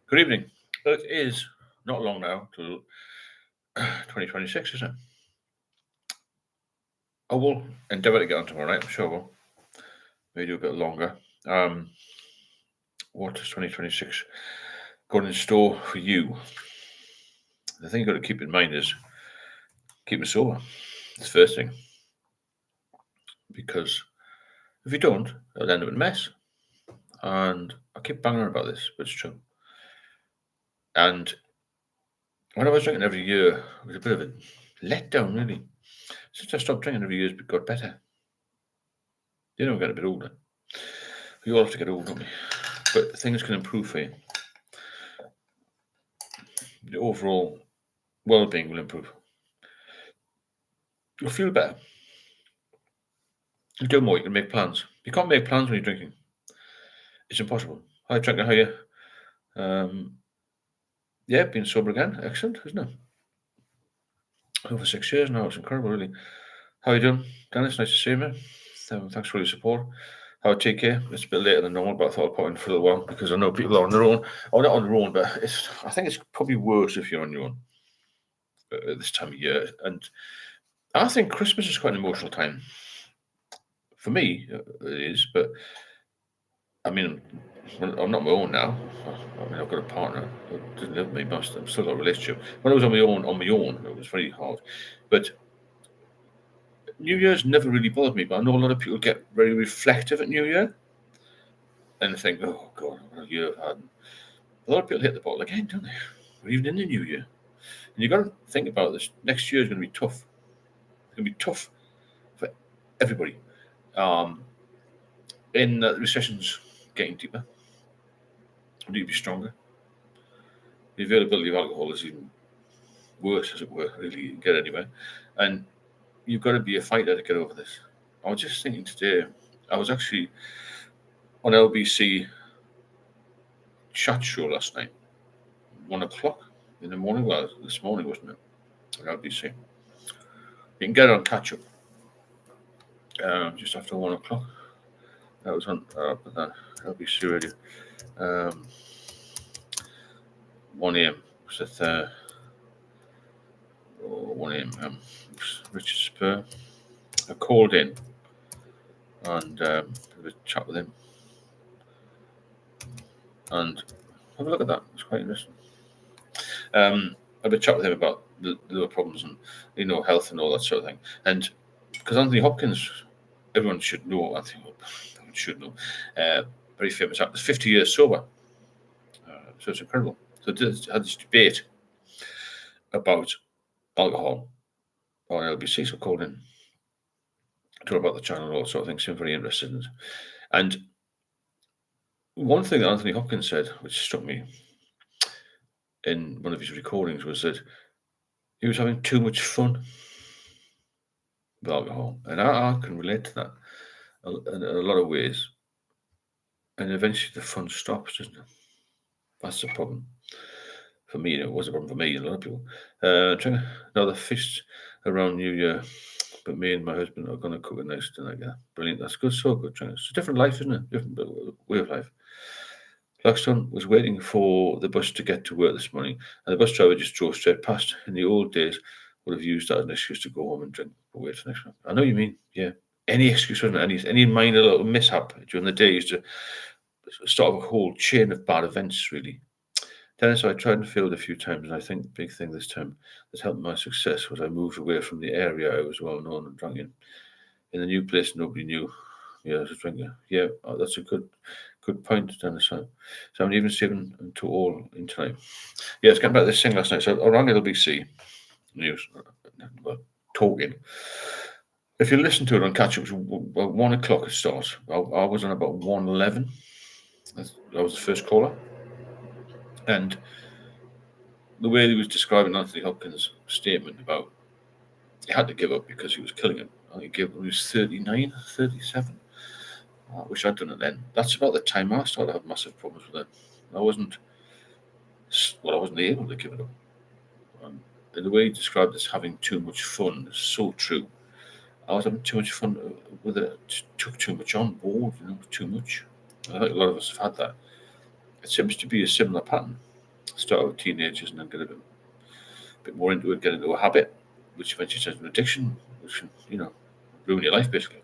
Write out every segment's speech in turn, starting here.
Good evening. It is not long now till 2026, isn't it? I will endeavour to get on tomorrow night, I'm sure I will. Maybe do a bit longer. What does 2026 got in store for you? The thing you've got to keep in mind is keep it sober. It's the first thing. Because if you don't, it'll end up in a mess. And I keep banging on about this, but it's true. And when I was drinking every year, it was a bit of a letdown, really. Since I stopped drinking every year, it got better. You know, I'm getting a bit older. We all have to get older, don't we? But things can improve for you. The overall well-being will improve. You'll feel better. You'll do more. You can make plans. You can't make plans when you're drinking. It's impossible. I drank a higher. Yeah, being sober again. Excellent, isn't it? Over 6 years now. It's incredible, really. How are you doing, Dennis? Nice to see you, man. Thanks for your support. How are take care? It's a bit later than normal, but I thought I'd put in for a little while because I know people are on their own. Oh, not on their own, but I think it's probably worse if you're on your own at this time of year. And I think Christmas is quite an emotional time. For me, it is, but I mean, I'm not my own now. I mean, I've got a partner who doesn't live with me, but I've still got a relationship. When I was on my own, it was very hard. But New Year's never really bothered me, but I know a lot of people get very reflective at New Year and think, oh, God, what a year I've had. A lot of people hit the bottle again, don't they? We're even in the New Year. And you've got to think about this. Next year is going to be tough. It's going to be tough for everybody. In the recession's getting deeper. We need to be stronger. The availability of alcohol is even worse, as it were. Really, you can get anywhere. And you've got to be a fighter to get over this. I was just thinking today, I was actually on LBC chat show last night, 1 o'clock in the morning. Well, this morning, wasn't it? On LBC. You can get it on catch up just after 1 o'clock. That was on LBC radio. 1 a.m. was it 1 a.m. Richard Spur. I called in and had a chat with him. And have a look at that. It's quite interesting. I had a chat with him about the problems and health and all that sort of thing. And because Anthony Hopkins, everyone should know. Everyone should know. Very famous actor, 50 years sober. So it's incredible. So I had this debate about alcohol on LBC. So I called in, talk about the channel and all that sort of thing. Seemed very interested in it. And one thing that Anthony Hopkins said, which struck me in one of his recordings, was that he was having too much fun with alcohol. And I can relate to that in a lot of ways. And eventually the fun stops, doesn't it? That's the problem. For me, it was a problem for me and a lot of people. Trying another feast around New Year, but me and my husband are going to cook a nice dinner. Yeah, brilliant. That's good. So good. It's a different life, isn't it? Different way of life. Blackstone was waiting for the bus to get to work this morning, and the bus driver just drove straight past. In the old days, would have used that as an excuse to go home and drink, but wait for next one. I know what you mean. Yeah, any excuse, wasn't it? Any minor little mishap during the day used to start a whole chain of bad events, really. Dennis, I tried and failed a few times, and I think the big thing this time that helped my success was I moved away from the area I was well known and drunk in. In a new place, nobody knew me as a drinker. Yeah, that's a good point, Dennis. So I'm even saving to all in time. Yeah, it's getting back to this thing last night. So I rang LBC News, talking. If you listen to it on catch up, it was 1 o'clock it starts. I was on about 1:11. I was the first caller. And the way he was describing Anthony Hopkins' statement about he had to give up because he was killing him. I think he was 39, 37. I wish I'd done it then. That's about the time I started to have massive problems with it. I wasn't able to give it up. And the way he described this having too much fun is so true. I was having too much fun with it. Took too much on board, too much. I think a lot of us have had that. It seems to be a similar pattern. start out with teenagers and then get a bit more into it, get into a habit, which eventually turns into addiction, which can, ruin your life basically.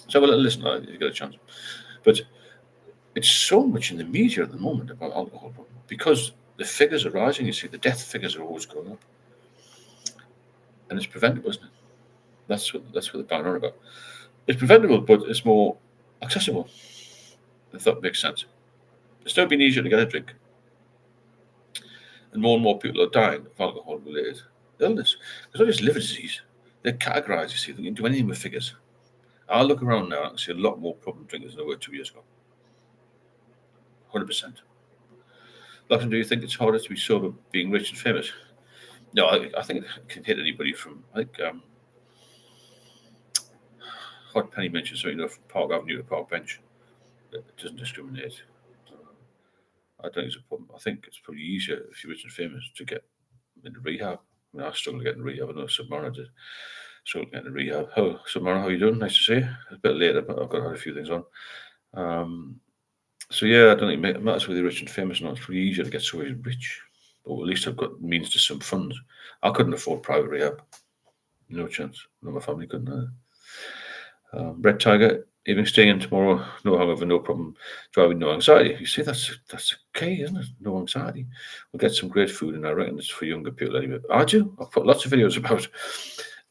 So have a little listen if you get a chance. But it's so much in the media at the moment about alcohol because the figures are rising. You see, the death figures are always going up, and it's preventable, isn't it? That's what they're banging on about. It's preventable, but it's more accessible. If that makes sense. It's now been easier to get a drink, and more people are dying of alcohol-related illness. It's not just liver disease; they're categorised. You see, they can do anything with figures. I look around now and see a lot more problem drinkers than there were 2 years ago. 100%. Lachlan, do you think it's harder to be sober being rich and famous? No, I think it can hit anybody from, Hot Penny mentioned something, from Park Avenue to Park Bench. It doesn't discriminate. I don't think it's a problem. I think it's probably easier if you're rich and famous to get into rehab. I mean, I struggled to get in rehab. I know Submariner did struggle to get in rehab. Submariner, how are you doing? Nice to see you. It's a bit later, but I've got a few things on. So yeah, I don't think it matters whether you're rich and famous or not. It's pretty easier to get so rich, or at least I've got means to some funds. I couldn't afford private rehab, no chance. No, my family couldn't either. Red Tiger, even staying in tomorrow, no hungover, no problem. Driving, no anxiety. You see, that's okay, isn't it? No anxiety. We'll get some great food, and I reckon it's for younger people anyway. I do. I've put lots of videos about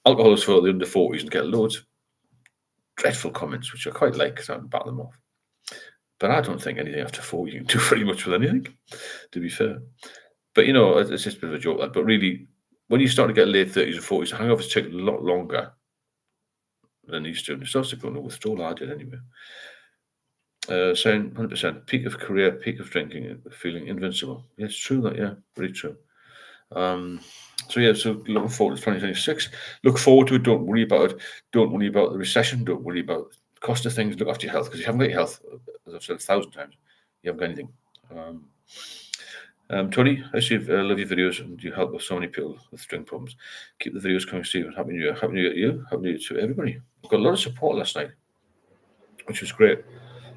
alcohol is for the under 40s and get loads of dreadful comments, which I quite like because I can bat them off. But I don't think anything after 40 you can do very much with anything, to be fair. But, it's just a bit of a joke, that. But really, when you start to get late 30s or 40s, hangovers take a lot longer than these two. And it starts to go into withdrawal. I did anyway. Saying 100%, peak of career, peak of drinking, feeling invincible. Yeah, it's true that, yeah, very true. So looking forward to 2026. Look forward to it. Don't worry about it. Don't worry about the recession. Don't worry about the cost of things. Look after your health, because you haven't got your health, as I've said 1,000 times, you haven't got anything. Tony, I see you love your videos and you help with so many people with drink problems. Keep the videos coming, Stephen. Happy New Year. Happy New Year to you. Happy New Year to everybody. I've got a lot of support last night, which was great.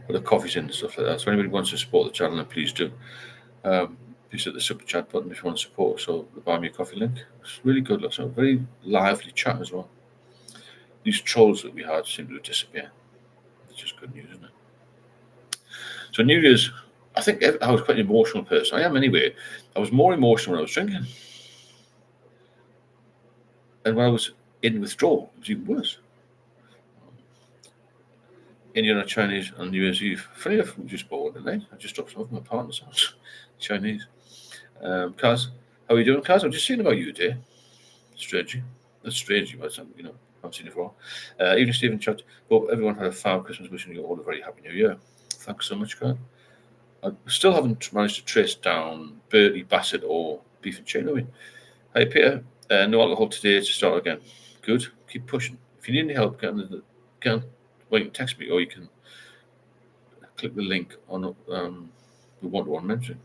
With the coffees in and stuff like that. So anybody wants to support the channel, then please do. Please hit the super chat button if you want to support. So the buy me a coffee link. It's really good. Look, so very lively chat as well. These trolls that we had seem to disappear. It's just good news, isn't it? So New Year's, I think I was quite an emotional person. I am anyway. I was more emotional when I was drinking. And when I was in withdrawal, it was even worse. Indian or Chinese on New Year's Eve. Funny enough, we just bought one tonight. I just dropped off my partner's house. Chinese. Kaz, how are you doing, Kaz? I'm just seeing about you today. Strangely. That's strangely, but I haven't seen you for a while. Evening, Stephen Chat. Hope everyone had a fab Christmas, wishing you all a very happy New Year. Thanks so much, Kaz. I still haven't managed to trace down Bertie, Bassett, or Beef and Chicken. Hi, Peter. No alcohol today to start again. Good. Keep pushing. If you need any help, you can text me, or you can click the link on the one-to-one mentoring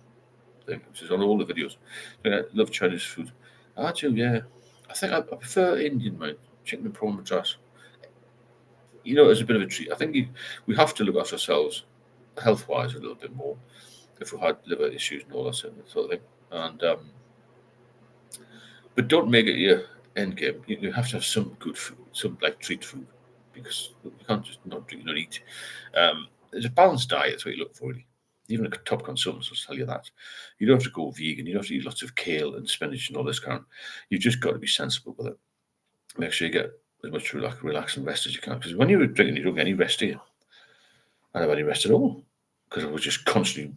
thing, which is on all the videos. I love Chinese food. I do, yeah. I think I prefer Indian, mate. Chicken and prawn madras. As a bit of a treat. I think we have to look after ourselves health-wise a little bit more if we had liver issues and all that sort of thing. And but don't make it your end game. You have to have some good food, some treat food, because you can't just not drink, not eat. There's a balanced diet. That's what you look for, really. Even the top consultants will tell you that. You don't have to go vegan. You don't have to eat lots of kale and spinach and all this kind. You've just got to be sensible with it. Make sure you get as much relax and rest as you can. Because when you're drinking, you don't get any rest, do you? I don't have any rest at all. Because I was just constantly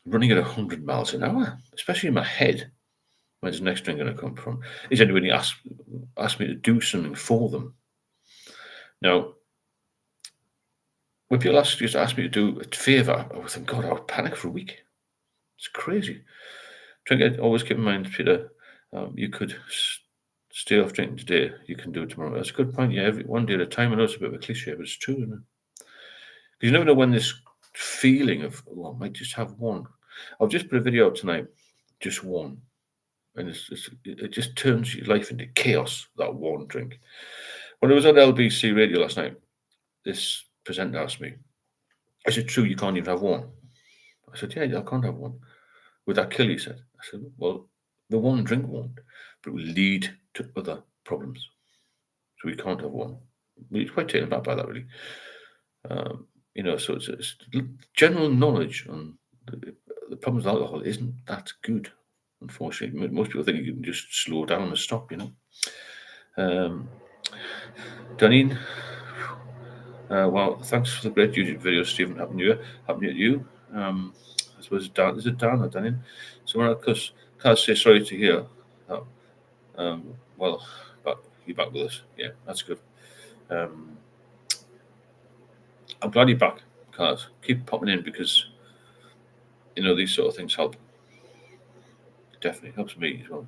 running at 100 miles an hour, especially in my head. Where's the next drink going to come from? Is anybody asked me to do something for them? Now, when people used to ask me to do a favour, I would think, God, I would panic for a week. It's crazy. Always keep in mind, Peter, you could stay off drinking today. You can do it tomorrow. That's a good point. Yeah, one day at a time. I know it's a bit of a cliche, but it's true, isn't it? Because you never know when this feeling of, I might just have one. I've just put a video out tonight, just one. And it just turns your life into chaos, that one drink. When I was on LBC radio last night, this presenter asked me, Is it true you can't even have one? I said, yeah, I can't have one. Would that kill you? He said. I said, well, the one drink won't, but it will lead to other problems. So we can't have one. We're quite taken aback by that, really. So it's general knowledge on the problems with alcohol isn't that good, unfortunately. Most people think you can just slow down and stop, Danine, well, thanks for the great YouTube video, Stephen. Happy New Year. Happy New Year to you. I suppose Dan, is it Dan or Danine? Someone else can't say sorry to hear. Oh, well, but you're back with us. Yeah, that's good. I'm glad you're back, Carlos. Keep popping in because these sort of things help. Definitely helps me as well.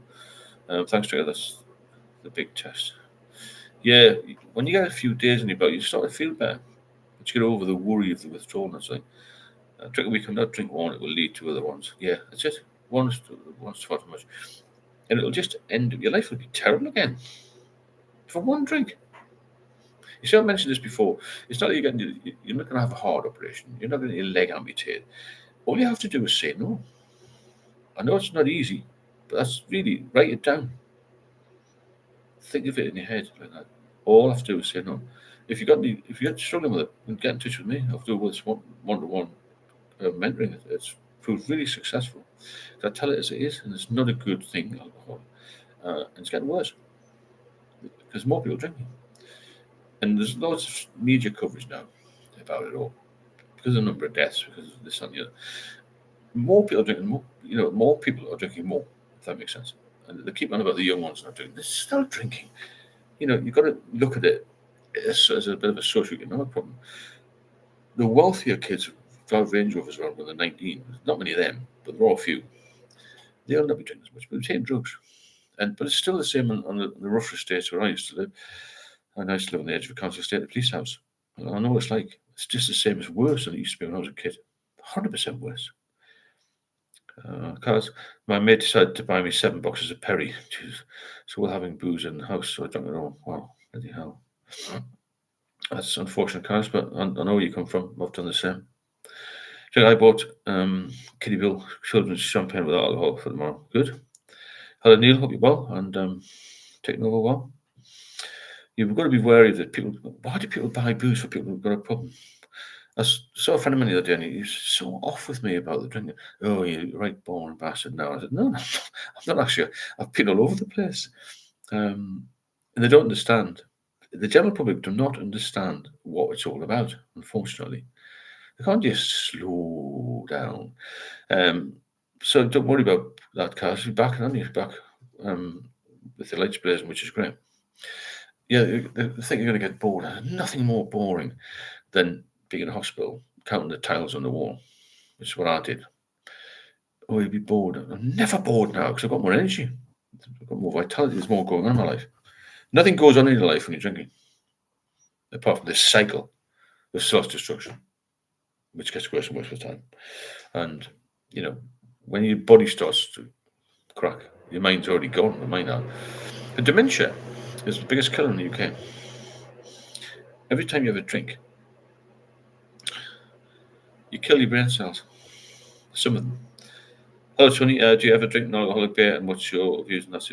Thanks, Trigger. That's the big test. Yeah, when you get a few days in your belt, you start to feel better. But you get over the worry of the withdrawal. That's like, drink a week and not drink one, it will lead to other ones. Yeah, that's it. One's far too much. And it'll just end, your life will be terrible again. For one drink. You see, I mentioned this before. It's not that you're not going to have a heart operation. You're not going to get your leg amputated. All you have to do is say no. I know it's not easy, but that's really, write it down. Think of it in your head like that. All I have to do is say no. If you're struggling with it, get in touch with me. I'll do this one-to-one mentoring. It's proved really successful. I tell it as it is, and it's not a good thing, alcohol. And it's getting worse because more people drinking. And there's loads of media coverage now about it all because of the number of deaths, because of this and the other. More people are drinking more. More people are drinking more. If that makes sense. And they keep on about the young ones not drinking. They're still drinking. You've got to look at it as a bit of a socioeconomic problem. The wealthier kids drive Range Rovers around when they're 19. There's not many of them, but there are a few. They'll not be drinking as much, but they're taking drugs. But it's still the same on the rougher estates where I used to live. And I used to live on the edge of a council estate, a police house. And I know it's like. It's just the same as worse than it used to be when I was a kid. 100% worse. Because my mate decided to buy me 7 boxes of Perry. Jeez. So we're having booze in the house, so I drank it all. Wow, bloody hell. That's unfortunate, Cars, but I know where you come from. I've done the same. So I bought Kitty Bill children's champagne with alcohol for tomorrow. Good. Hello, Neil. Hope you're well and taking over well. You've got to be wary that people. Why do people buy booze for people who've got a problem? I saw a friend of mine the other day, and he was so off with me about the drinking. Oh, you right boring bastard. Now I said, no, I'm not actually. I've been all over the place, and they don't understand. The general public do not understand what it's all about. Unfortunately, they can't just slow down. So don't worry about that, Carlos. You're back, aren't you? Back with the lights blazing, which is great. Yeah, they think you're going to get bored. There's nothing more boring than being in a hospital, counting the tiles on the wall, which is what I did. Oh, you'd be bored. I'm never bored now because I've got more energy. I've got more vitality. There's more going on in my life. Nothing goes on in your life when you're drinking, apart from this cycle of self-destruction, which gets worse and worse with time. And, when your body starts to crack, your mind's already gone, the mind now. The dementia is the biggest killer in the UK. Every time you have a drink, you kill your brain cells. Some of them. Hello, Tony. Do you ever drink non-alcoholic beer, and what's your views on that?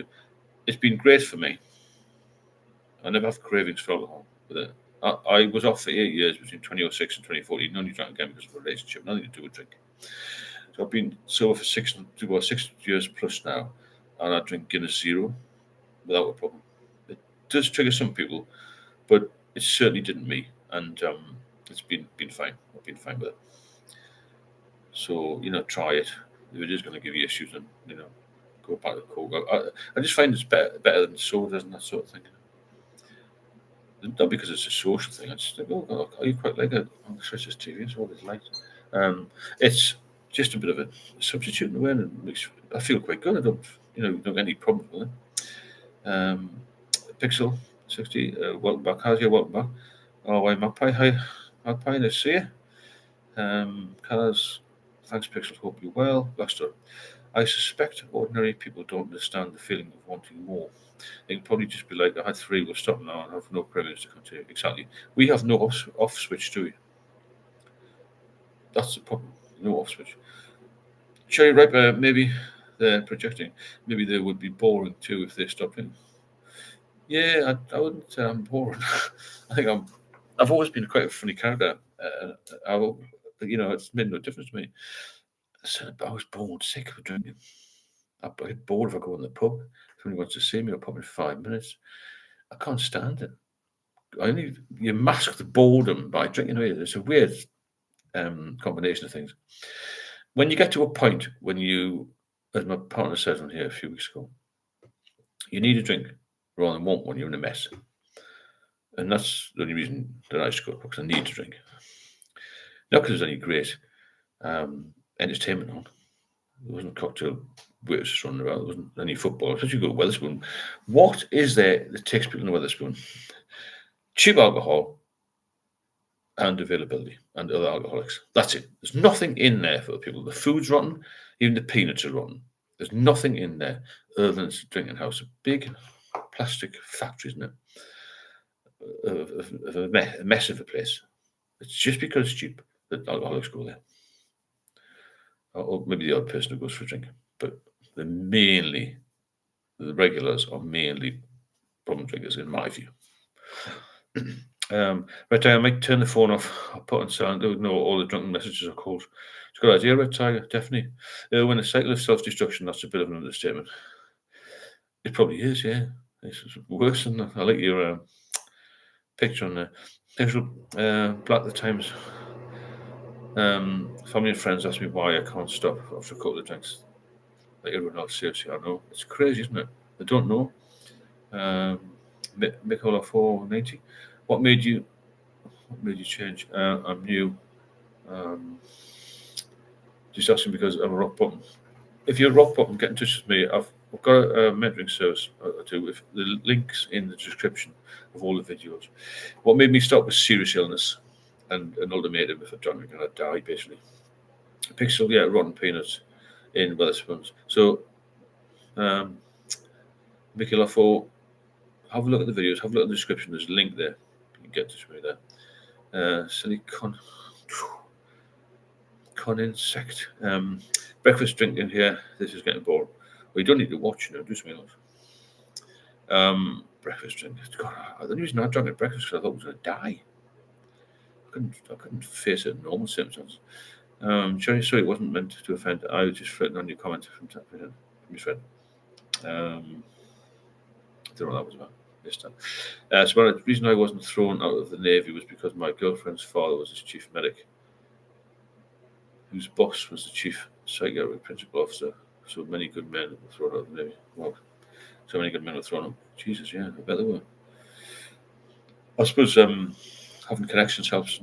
It's been great for me. I never have cravings for alcohol. But I was off for 8 years between 2006 and 2014. Only drank again because of a relationship, nothing to do with drinking. So I've been sober for 6 years plus now, and I drink Guinness Zero without a problem. It does trigger some people, but it certainly didn't me, and it's been fine. I've been fine with it. So try it. If it is going to give you issues, then go back to Coke. I just find it's better than sodas and that sort of thing. Not because it's a social thing. I just think, oh, you quite like it. I'll switch this TV. It's all this light. It's just a bit of a substitute in a way, and I feel quite good. I don't get any problems with it. Pixel 60, welcome back. How's your welcome back? Oh, why Magpie? Hi, Magpie. Nice to see you. Colours. Thanks, Pixel. Hope you're well. Blaster. I suspect ordinary people don't understand the feeling of wanting more. They can probably just be like, I had 3, we'll stop now, and have no cravings to continue. Exactly. We have no off switch, do we? That's the problem. No off switch. Cherry Ripe, maybe they're projecting. Maybe they would be boring too if they stopped in. Yeah, I wouldn't say I'm boring. I think I've always been quite a funny character. It's made no difference to me. So I was bored, sick of drinking. I get bored if I go in the pub. If somebody wants to see me, I'll pop in 5 minutes. I can't stand it. You mask the boredom by drinking away. It's a weird combination of things. When you get to a point when you, as my partner said on here a few weeks ago, you need a drink rather than want one. You're in a mess, and that's the only reason that I score, because I need to drink. Not because there's any great entertainment on. There wasn't cocktail waiters running around. There wasn't any football. Especially you go to Wetherspoon. What is there that takes people to Wetherspoon? Cheap alcohol and availability and other alcoholics. That's it. There's nothing in there for the people. The food's rotten. Even the peanuts are rotten. There's nothing in there other than a drinking house. A big plastic factory, isn't it? Of a mess of a place. It's just because it's cheap that alcoholics go there. Or maybe the odd person who goes for a drink. But the regulars are mainly problem drinkers, in my view. Red Tiger, I might turn the phone off. I'll put on silent. Don't ignore all the drunken messages or calls. It's a good idea, Red Tiger, definitely. When a cycle of self-destruction, that's a bit of an understatement. It probably is, yeah. It's worse than that. I like your picture on there. Black the Times. Family and friends ask me why I can't stop after a couple of drinks. Like everyone else, seriously, I know. It's crazy, isn't it? I don't know. Mikola 490. What made you change? I'm new. Just asking because I'm a rock bottom. If you're a rock bottom, get in touch with me. I've got a mentoring service to with the links in the description of all the videos. What made me stop was serious illness and an ultimatum: if I drank, I'm gonna die, basically. Pixel, yeah, rotten peanuts in Wetherspoons. So, Mickey Lafo, have a look at the videos, have a look at the description. There's a link there. You can get to me there. Silly con insect. Breakfast drinking here. This is getting bored. Well, you don't need to watch, do something else. Breakfast drink. God, the only reason I drank at breakfast because I thought I was going to die. I couldn't face it in normal circumstances. Jerry, sorry, it wasn't meant to offend. I was just flirting on your comment from your friend. I don't know what that was about this time. So the reason I wasn't thrown out of the Navy was because my girlfriend's father was his chief medic, whose boss was the chief psychiatric principal officer. So many good men were thrown out of the Navy. Wow. So many good men were thrown out. Jesus, yeah, I bet they were. I suppose having connections helps.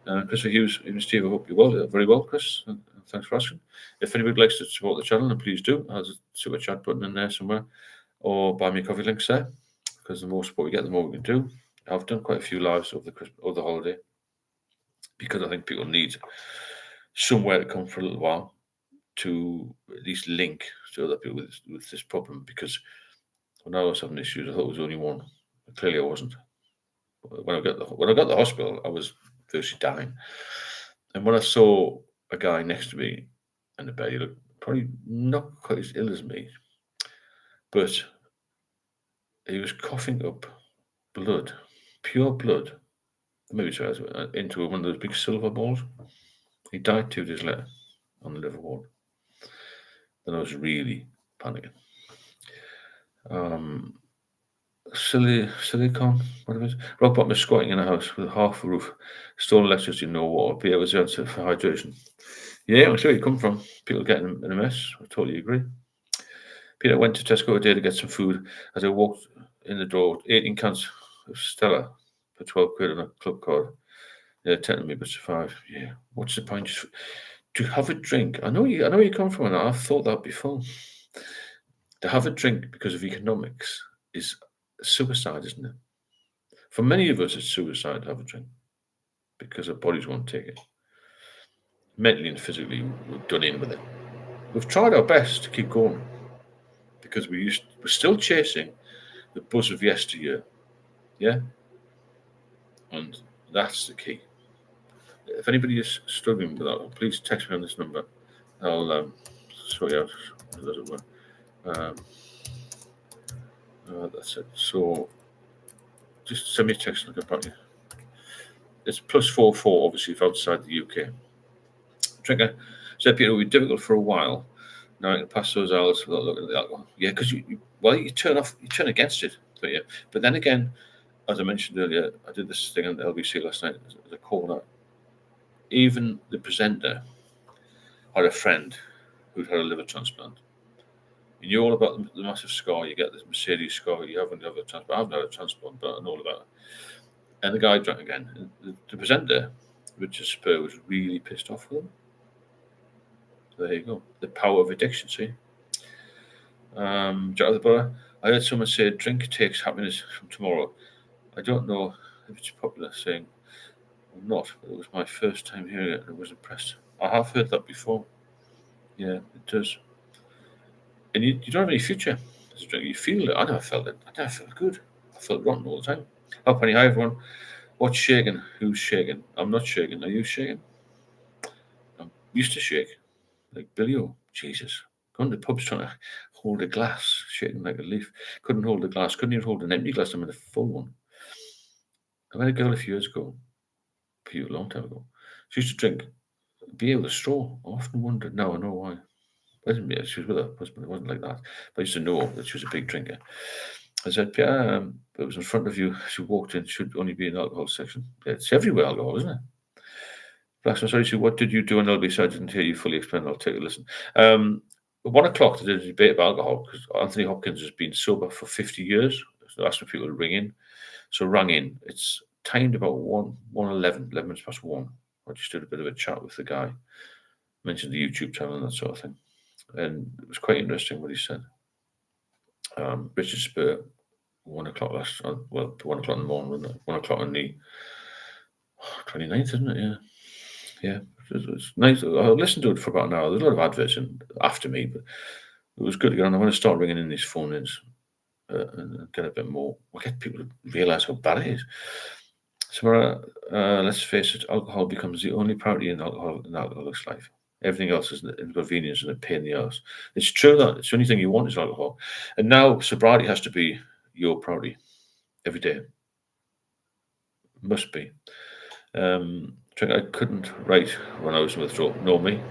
Christopher Hughes, even Steve, I hope you're well. Very well, Chris. Thanks for asking. If anybody likes to support the channel, then please do. There's a super chat button in there somewhere, or buy me a coffee links there, because the more support we get, the more we can do. I've done quite a few lives over the holiday, because I think people need somewhere to come for a little while to at least link to other people with this problem. Because when I was having issues, I thought it was the only one. Clearly, I wasn't. When I got to the hospital, I was virtually dying. And when I saw a guy next to me in the bed, he looked probably not quite as ill as me, but he was coughing up blood, pure blood, maybe into one of those big silver balls. He died 2 days later on the liver ward. Then I was really panicking. Silicon, whatever it is. Rock bottom is squatting in a house with half a roof, stolen electricity, no water. Peter was the answer for hydration. Yeah, I'm sure you come from. People getting in a mess. I totally agree. Peter went to Tesco today to get some food. As I walked in the door, 18 cans of Stella for 12 quid on a club card. Yeah, tempting me, but survive. Yeah, what's the point? Just to have a drink. I know where you come from, and I've thought that before. To have a drink because of economics is suicide, isn't it? For many of us, it's suicide to have a drink because our bodies won't take it. Mentally and physically, we're done in with it. We've tried our best to keep going because we're still chasing the buzz of yesteryear. Yeah? And that's the key. If anybody is struggling with that, please text me on this number. I'll sort you out, as it were. That's it. So just send me a text and I'll get back to you. It's +44, obviously, if outside the UK. Trigger said, Peter, it will be difficult for a while. Now I can pass those hours without looking at the alcohol. Yeah, because you turn against it. But yeah, but then again, as I mentioned earlier, I did this thing on the LBC last night as a caller. Even the presenter had a friend who'd had a liver transplant. You knew all about the massive scar you get, this Mercedes scar you have when you have a transplant. I haven't had a transplant, but I know all about it. And the guy drank again. The presenter, Richard Spur, was really pissed off with him. There you go. The power of addiction, see? Jack of the Borough. I heard someone say drink takes happiness from tomorrow. I don't know if it's popular saying or not, but it was my first time hearing it and I was impressed. I have heard that before. Yeah, it does. And you don't have any future as a drinker. You feel it. I never felt it. I never felt good. I felt rotten all the time. Oh, Penny, hi everyone. What's shaking? Who's shaking? I'm not shaking. Are you shaking? I used to shake. Like Billy O. Jesus. Going to the pubs trying to hold a glass, shaking like a leaf. Couldn't hold a glass. Couldn't even hold an empty glass. I'm in a full one. I met a girl a few years ago. A long time ago. She used to drink beer with a straw. I often wondered. Now I know why. She was with her husband. It wasn't like that. But I used to know that she was a big drinker. I said, Pierre, it was in front of you. She walked in. Should only be in the alcohol section. It's everywhere alcohol, isn't it? Blacks, I'm sorry. So what did you do on LBC? I didn't hear you fully explain. I'll take a listen. At 1 o'clock, they did a debate about alcohol because Anthony Hopkins has been sober for 50 years. So that's when people ring in. So rang in. It's timed about 11 minutes past 1. I just did a bit of a chat with the guy. Mentioned the YouTube channel and that sort of thing. And it was quite interesting what he said. Richard Spur, 1 o'clock 1 o'clock in the morning, wasn't it? 1 o'clock on the 29th, isn't it? Yeah. Yeah. It's nice. I listened to it for about an hour. There's a lot of adverts after me, but it was good to get on. I want to start ringing in these phone ins and get a bit more. We'll get people to realise how bad it is. So, let's face it, alcohol becomes the only priority in alcoholic's life. Everything else is an inconvenience and a pain in the ass. It's true that it's the only thing you want is alcohol. And now sobriety has to be your priority every day. Must be. I couldn't write when I was in withdrawal. No me.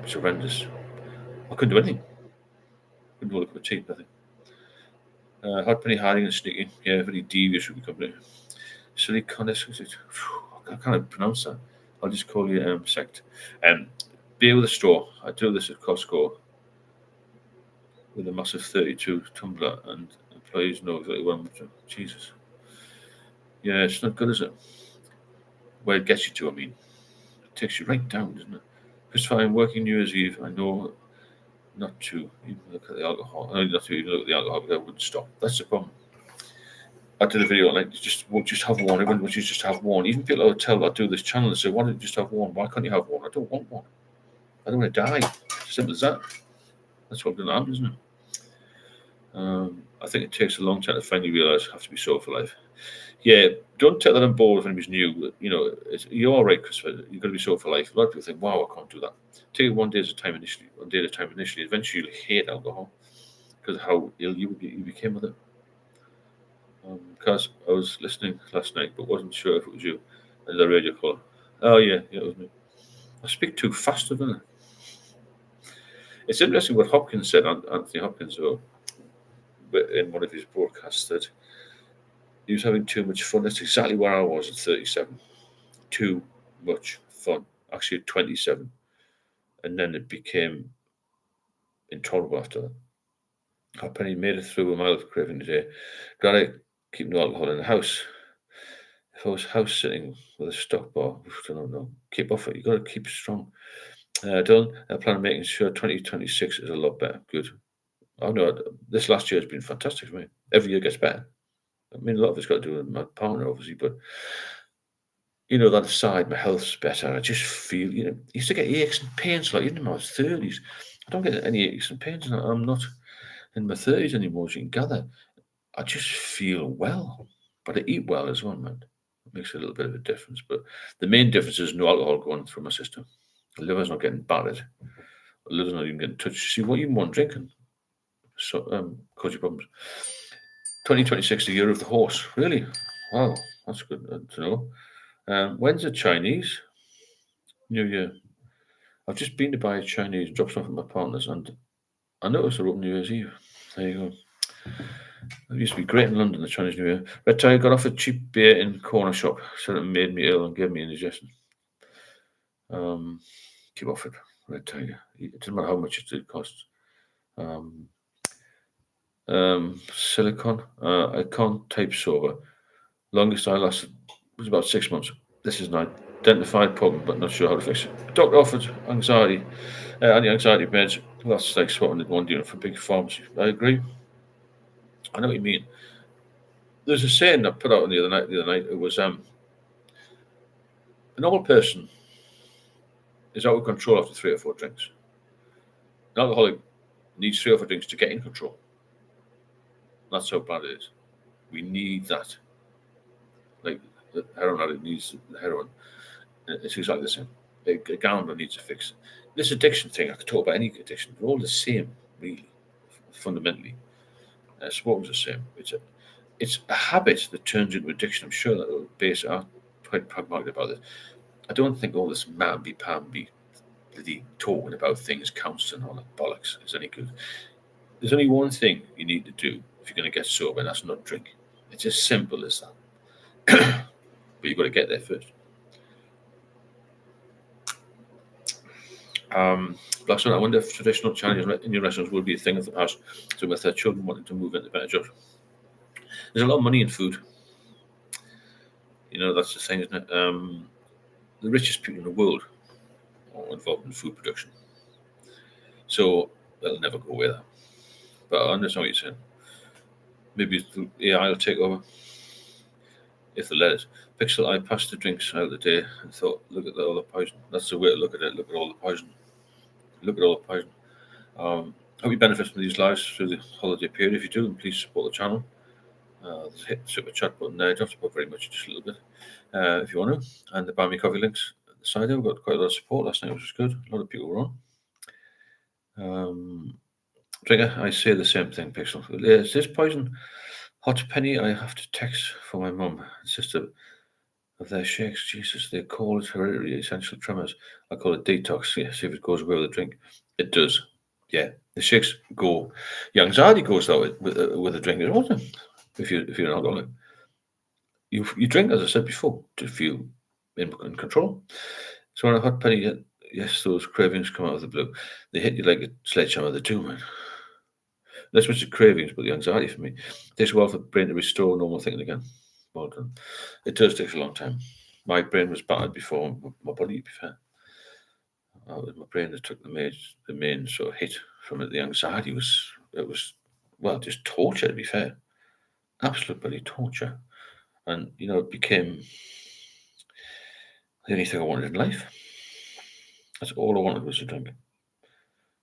It's horrendous. I couldn't do anything. Couldn't hold a cup of tea, nothing. Hard penny hiding and sneaking. Yeah, very devious would be company. Silly conness. I can't pronounce that. I'll just call you sect. Beer with a straw. I do this at Costco with a massive 32 tumbler, and employees know exactly what I'm doing. Jesus. Yeah, it's not good, is it? Where it gets you to, I mean. It takes you right down, doesn't it? Christopher, I'm working New Year's Eve. I know not to even look at the alcohol. I know not to even look at the alcohol because I wouldn't stop. That's the problem. I did a video like just have one. Everyone would just have one. Even people at the hotel that do this channel say, "Why don't you just have one? Why can't you have one?" I don't want one. I don't want to die. Simple as that. That's what's going to happen, isn't it? I think it takes a long time to finally realise I have to be sober for life. Yeah, don't take that on board if anybody's new. You know, you're all right, Christopher. You've got to be sober for life. A lot of people think, "Wow, I can't do that." Take it one day at a time initially. Eventually, you'll hate alcohol because of how ill you became with it. Because I was listening last night, but wasn't sure if it was you. And the radio call. Oh yeah, it was me. I speak too fast, doesn't it? It's interesting what Hopkins said, Anthony Hopkins, though, in one of his broadcasts, that he was having too much fun. That's exactly where I was at 37. Too much fun. Actually, at 27. And then it became intolerable after that. Halfpenny made it through a mile of craving today. Glad I keep no alcohol in the house. If I was house sitting with a stock bar, I don't know. Keep off it. You got to keep strong. Dylan, I plan on making sure 2026 is a lot better. Good. I know this last year has been fantastic for me. Every year gets better. I mean, a lot of it's got to do with my partner, obviously, but that aside, my health's better. I just feel, I used to get aches and pains like even in my 30s. I don't get any aches and pains, and I'm not in my 30s anymore, as you can gather. I just feel well, but I eat well as well, man. It makes a little bit of a difference. But the main difference is no alcohol going through my system. The liver's not getting battered. The liver's not even getting touched. See, what you want drinking cause you problems. 2026, the year of the horse. Really? Wow, that's good to know. When's the Chinese New Year? I've just been to buy a Chinese, dropped some at my partner's, and I noticed they're open New Year's Eve. There you go. It used to be great in London, the Chinese New Year. Red Tiger got offered cheap beer in corner shop, said it made me ill and gave me indigestion. Keep offered Red Tiger. It doesn't matter how much it costs. Silicon. I can't type sober. Longest I lasted was about 6 months. This is an identified problem, but not sure how to fix it. Doctor offered anti-anxiety meds. Well, that's like swapping one unit for big pharmacy. I agree. I know what you mean. There's a saying I put out the other night. It was a normal person is out of control after 3 or 4 drinks. An alcoholic needs 3 or 4 drinks to get in control. That's how bad it is. We need that. Like the heroin addict needs the heroin. It's exactly the same. A gambler needs a fix. This addiction thing, I could talk about any addiction. They're all the same, really, fundamentally. Smoking's the same. It's a habit that turns into addiction. I'm sure that will base are quite pragmatic about it. I don't think all this mamby-pamby bloody talking about things counts and all that bollocks is any good. There's only one thing you need to do if you're going to get sober, and that's not drink. It's as simple as that. But you've got to get there first. Blackstone, I wonder if traditional Chinese Indian restaurants will be a thing of the past. So with their children wanting to move into better jobs. There's a lot of money in food. You know, that's the thing, isn't it? The richest people in the world are involved in food production. So they'll never go away there. But I understand what you're saying. Maybe the AI will take over. If they let it. Pixel, I passed the drinks out of the day and thought, look at all the poison. That's the way to look at it. Look at all the poison. Look at all the poison. Hope you benefit from these lives through the holiday period. If you do, then please support the channel. Hit the super chat button there. You don't have to put very much, just a little bit, if you want to. And the buy me coffee links at the side there. We've got quite a lot of support last night, which was good. A lot of people were on. Trigger, I say the same thing, Pixel. Is this poison hot penny? I have to text for my mum and sister of their shakes. Jesus, they call it hereditary essential tremors. I call it detox. Yeah, see if it goes away with a drink. It does. Yeah, the shakes go. Your anxiety goes though with a drink, isn't it? If you're an alcoholic, you drink, as I said before, to feel in control. So when a hot penny, yes, those cravings come out of the blue. They hit you like a sledgehammer. They do, man. That's much the cravings, but the anxiety for me. It takes a while for the brain to restore normal thinking again. Well done. It does take a long time. My brain was battered before my body, to be fair. It was my brain that took the main sort of hit from it. The anxiety was just torture, to be fair. Absolute bloody torture. And, it became the only thing I wanted in life. That's all I wanted was to drink.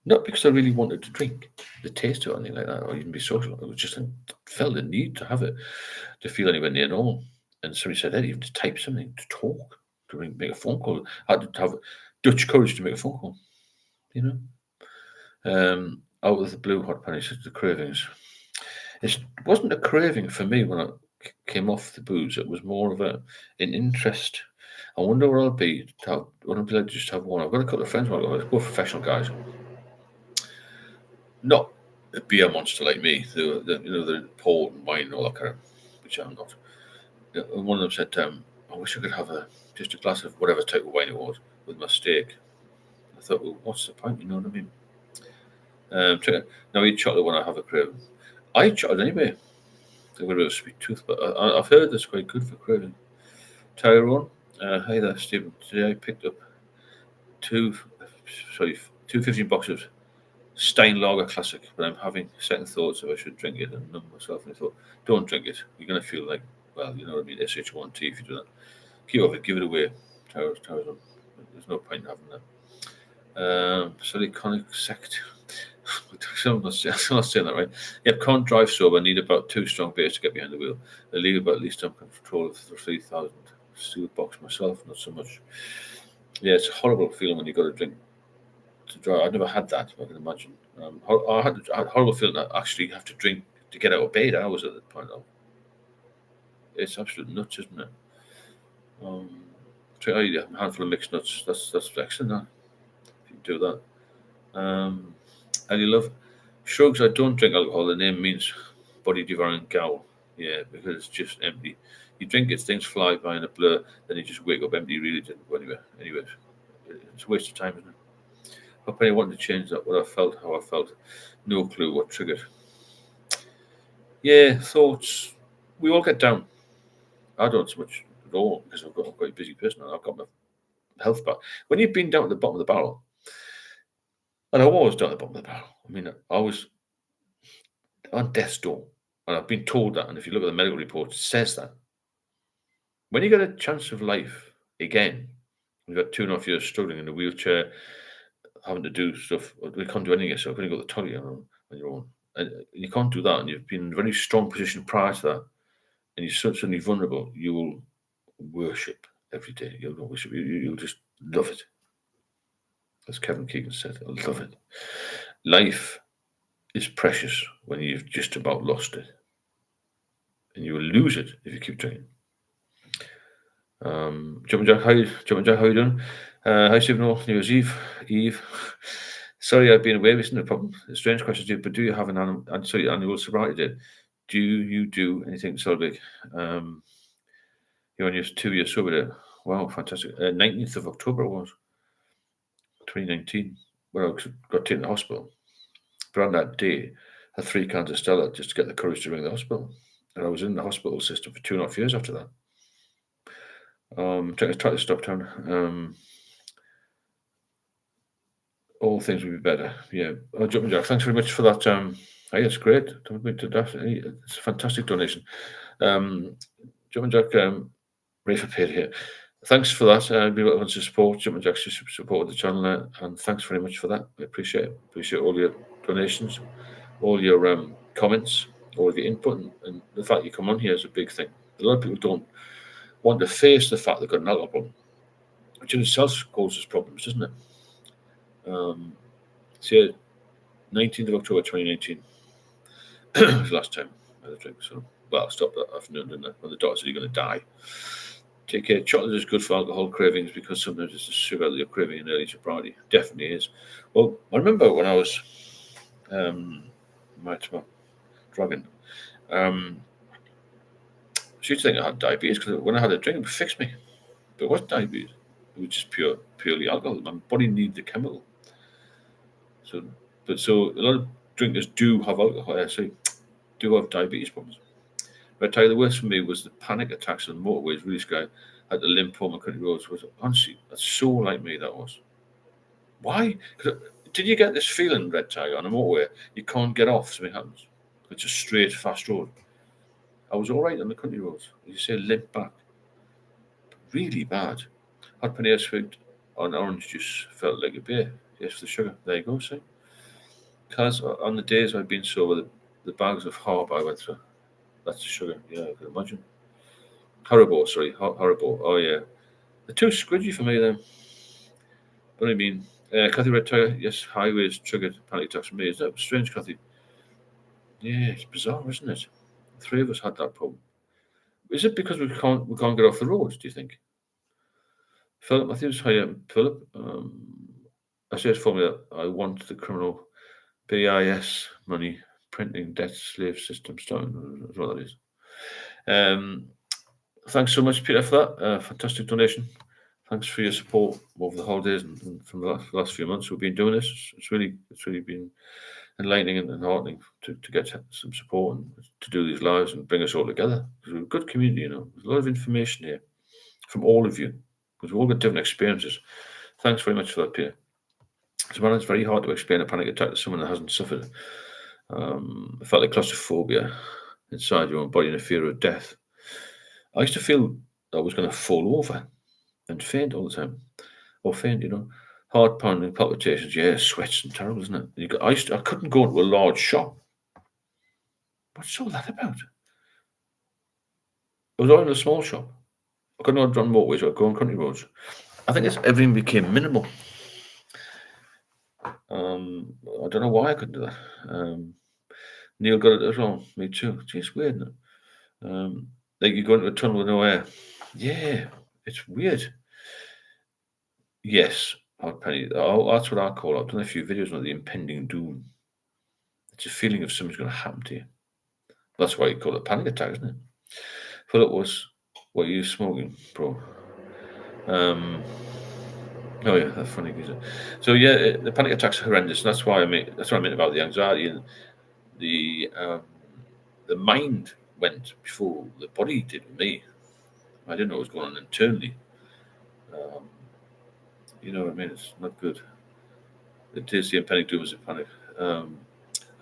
Not because I really wanted to drink the taste of it or anything like that, or even be social. It was just felt the need to have it, to feel anywhere near normal. And somebody said, Eddie, you have to type something, to talk, to make a phone call. I had to have Dutch courage to make a phone call, out of the blue hot pennies, the cravings. It wasn't a craving for me when I came off the booze. It was more of an interest. I wonder where I'll be. Would I be like to just have one? I've got a couple of friends who are both professional guys. Not a beer monster like me. The port and wine and all that kind of, which I'm not. And one of them said, I wish I could have just a glass of whatever type of wine it was with my steak. I thought, well, what's the point? You know what I mean? Now I eat chocolate when I have a craving. I eat chocolate anyway. I've got a bit of a sweet tooth, but I've heard it's quite good for craving. Tyrone, hi there, Stephen. Today I picked up two 15 boxes of Stein Lager Classic, but I'm having second thoughts if I should drink it and numb myself. And I thought, don't drink it. You're going to feel like, well, you know what I mean, SH1T if you do that. Keep off it, give it away. Tyrone. There's no point in having that. Siliconic sect. I'm not saying that right. Yep, can't drive sober. Need about 2 strong beers to get behind the wheel. They leave about at least I'm control of 3,000. steel box myself, not so much. Yeah, it's a horrible feeling when you got to drink to drive. I never had that. I can imagine. I had a horrible feeling that I actually have to drink to get out of bed. I was at that point. It's absolute nuts, isn't it? Try a handful of mixed nuts. That's excellent. That if you do that. And you love shrugs. I don't drink alcohol. The name means body devouring gowl. Yeah, because it's just empty. You drink it, things fly by in a blur. Then you just wake up empty. You really didn't. Anyway, it's a waste of time, isn't it? Hope I wanted to change that. What I felt, how I felt. No clue what triggered. Yeah, thoughts. We all get down. I don't so much at all because I'm quite a busy person and I've got my health back. When you've been down at the bottom of the barrel, and I was down at the bottom of the barrel. I mean, I was on death's door, and I've been told that. And if you look at the medical report, it says that. When you get a chance of life again, you've had 2.5 years struggling in a wheelchair, having to do stuff. We can't do anything. So I couldn't go to the toilet on your own. And you can't do that. And you've been in a very strong position prior to that. And you're suddenly vulnerable. You will worship every day. You'll worship. You'll just love it. As Kevin Keegan said, I love it. Life is precious when you've just about lost it. And you will lose it if you keep drinking. Jumping Jack, how you doing? Hi Stephen, New Year's Eve. Sorry, I've been away. Isn't a problem. A strange question to you, but do you have an annual sobriety day? Do you do anything to celebrate? You're on your 2-year sober day. Wow, fantastic. 19th of October it was 2019. When I got taken to the hospital. But on that day, I had 3 cans of Stella just to get the courage to ring the hospital. And I was in the hospital system for 2.5 years after that. Try to stop down. All things will be better. Yeah. Jumping Jack, thanks very much for that. Hey, it's great. It's a fantastic donation. Jumping Jack, Rafa paid here. Thanks for that. Be able to support Jumping Jack's support the channel, and thanks very much for that. I appreciate it. Appreciate all your donations, all your comments, all of your input, and the fact you come on here is a big thing. A lot of people don't want to face the fact they've got an alcohol problem, which in itself causes problems, doesn't it? So 19th of October 2019 was the last time I had a drink. So, well, I stopped that afternoon, didn't I? When the doctor said you're going to die. Take care. Chocolate is good for alcohol cravings because sometimes it's the sugar that you're craving in early sobriety. Definitely is. Well, I remember when I was drugging. She used to think I had diabetes because when I had a drink, it would fix me. But it wasn't diabetes. It was just purely alcohol. My body needed the chemical. So a lot of drinkers do have alcohol. Do have diabetes problems. But I tell you, the worst for me was the panic attacks on motorways. Really scary. I had to limp home on country roads. Was honestly, that's so like me. That was. Why? Did you get this feeling, Red Tiger, on a motorway? You can't get off. Something happens. It's a straight, fast road. I was all right on the country roads. You say limp back. Really bad. Had paneer swigged on orange juice. Felt like a beer. Yes, for the sugar. There you go. See. Because on the days I've been sober, the bags of Harb I went through. That's the sugar. Yeah, I can imagine. Haribo, sorry. Haribo. Oh, yeah. They're too squidgy for me, then. What do you mean? Kathy Red Tiger, yes, highways triggered panic attacks for me. Is that strange, Kathy? Yeah, it's bizarre, isn't it? 3 of us had that problem. Is it because we can't get off the roads, do you think? Philip Matthews, hi, Philip. I said for me that I want the criminal BIS money printing debt slave system starting. That's what that is. Thanks so much, Peter, for that fantastic donation. Thanks for your support over the holidays and from the last few months we've been doing this. It's really been enlightening and heartening to get some support and to do these lives and bring us all together. Because we're a good community, you know. There's a lot of information here from all of you because we've all got different experiences. Thanks very much for that, Peter. It's very hard to explain a panic attack to someone that hasn't suffered. I felt like claustrophobia inside your own body and a fear of death. I used to feel I was going to fall over and faint all the time. Or faint, you know. Heart pounding, palpitations, yeah, sweats and terrible, isn't it? I couldn't go into a large shop. What's all that about? I was all in a small shop. I couldn't go on motorways or go on country roads. I think it's everything became minimal. I don't know why I couldn't do that. Neil got it as well. Me too. It's weird, isn't it? Like you go into a tunnel with no air. Yeah, it's weird. Yes, Penny. Oh, that's what I call it. I've done a few videos on the impending doom. It's a feeling of something's going to happen to you. That's why you call it panic attack, isn't it? Philip was, what are you smoking, bro? Oh yeah, that's funny. So yeah, the panic attack's horrendous. That's why that's what I meant about the anxiety and the mind went before the body did with me. I didn't know what was going on internally. You know what I mean? It's not good. It is the impending doom is a panic. Hello,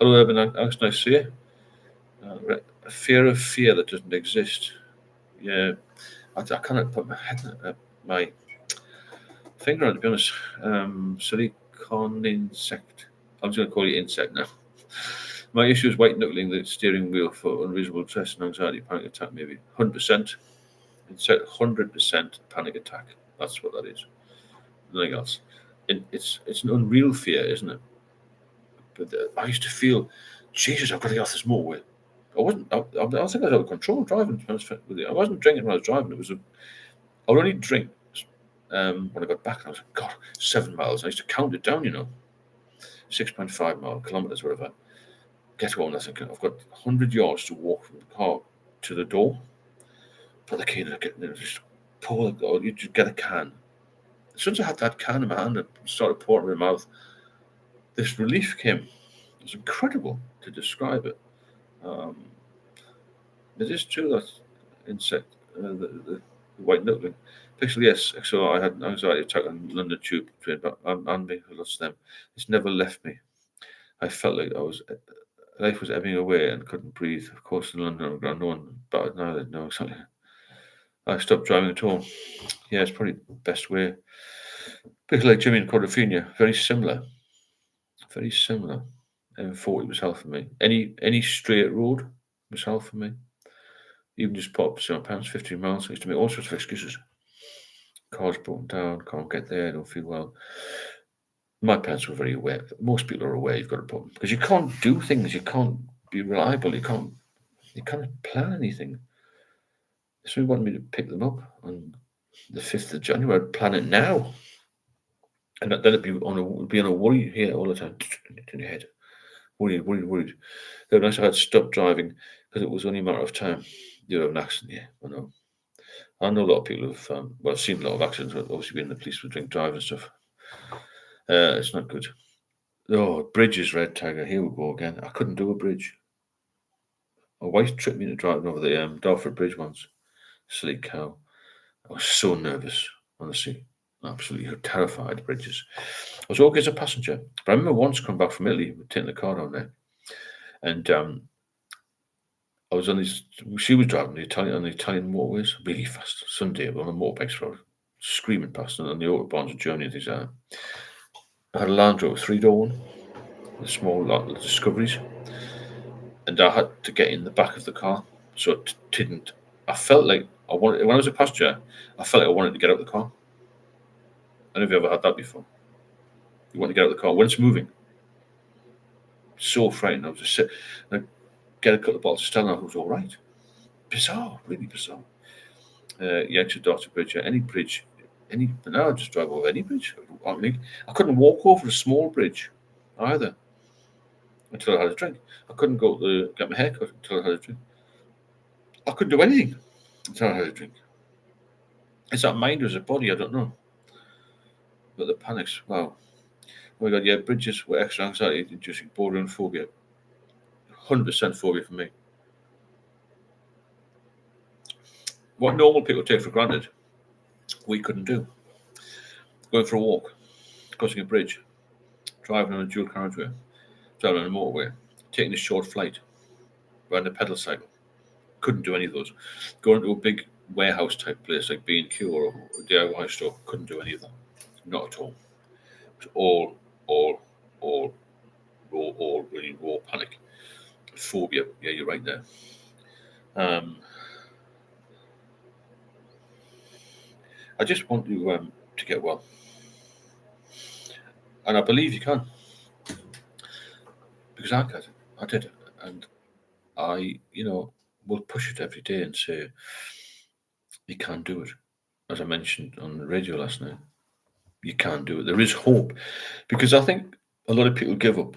Urban. Nice to see you. A fear of fear that doesn't exist. Yeah, I cannot put my finger on it, to be honest. Silicon insect. I'm just going to call you insect now. My issue is white knuckling the steering wheel for unreasonable stress and anxiety, panic attack, maybe 100%. Insect, 100% panic attack. That's what that is. Nothing else. It's an unreal fear, isn't it? But I used to feel, Jesus, I've got to get off this motorway. I wasn't. I think I was out of control driving. To be honest with you. I wasn't drinking when I was driving. I would only drink when I got back. And I was like, God, 7 miles. I used to count it down. 6.5 kilometers, whatever. Get home. I think I've got 100 yards to walk from the car to the door. Put the key in, just pour it. Or you just get a can. As soon as I had that can in my hand and started pouring it in my mouth, this relief came. It was incredible to describe it. It is true that insect, the white knuckling. Pixel, yes. So I had an anxiety attack on London Tube train, but and me, I lost them. It's never left me. I felt like life was ebbing away and couldn't breathe. Of course, in London Underground, no one, but now that no, exactly. I stopped driving at all. Yeah, it's probably the best way. People like Jimmy in Quadrophenia, very similar. Very similar. M40 was hell for me. Any straight road was hell for me. Even just pop £7, 15 miles. I used to make all sorts of excuses. Car's broken down, can't get there, don't feel well. My parents were very aware. Most people are aware you've got a problem because you can't do things. You can't be reliable. You can't plan anything. So we wanted me to pick them up on the 5th of January. I'd plan it now. And then it'd be on a worry here all the time in your head. Worried. Then I had to stop driving because it was only a matter of time. You'd have an accident, yeah, I know. I know a lot of people who've, I've seen a lot of accidents, obviously being the police with drink drive and stuff. It's not good. Oh, bridges, Red Tiger, here we go again. I couldn't do a bridge. My wife tripped me into driving over the Dartford Bridge once. Silly cow. I was so nervous, honestly. Absolutely terrified of bridges. I was okay as a passenger. But I remember once coming back from Italy, taking the car down there. And I was on these. She was driving the Italian motorways really fast. Sunday on the motorbikes road, screaming past, and on the autobahns of Germany and things like that. I had a Land Rover 3-door one, the small Discoveries, and I had to get in the back of the car, so it didn't. I felt like when I was a passenger, I felt like I wanted to get out of the car. I don't know if you ever had that before. You want to get out of the car when it's moving. So frightened. I was just sit, and I'd get a couple of bottles of Stella, and I was all right. Bizarre, really bizarre. Yankton Dartford Bridge, any bridge, now I just drive over any bridge. I couldn't walk over a small bridge either until I had a drink. I couldn't go to get my haircut until I had a drink. I couldn't do anything until I had a drink. Is that mind or is it body? I don't know. But the panics, wow. Oh my God, yeah, bridges were extra anxiety inducing, bordering phobia. 100% phobia for me. What normal people take for granted, we couldn't do. Going for a walk, crossing a bridge, driving on a dual carriageway, driving on a motorway, taking a short flight, riding a pedal cycle. Couldn't do any of those. Going to a big warehouse type place like B&Q or a DIY store, couldn't do any of that. Not at all. It was all really raw panic. Phobia, yeah, you're right there. I just want you to get well, and I believe you can, because I did, and I, will push it every day and say you can do it. As I mentioned on the radio last night, you can do it. There is hope, because I think a lot of people give up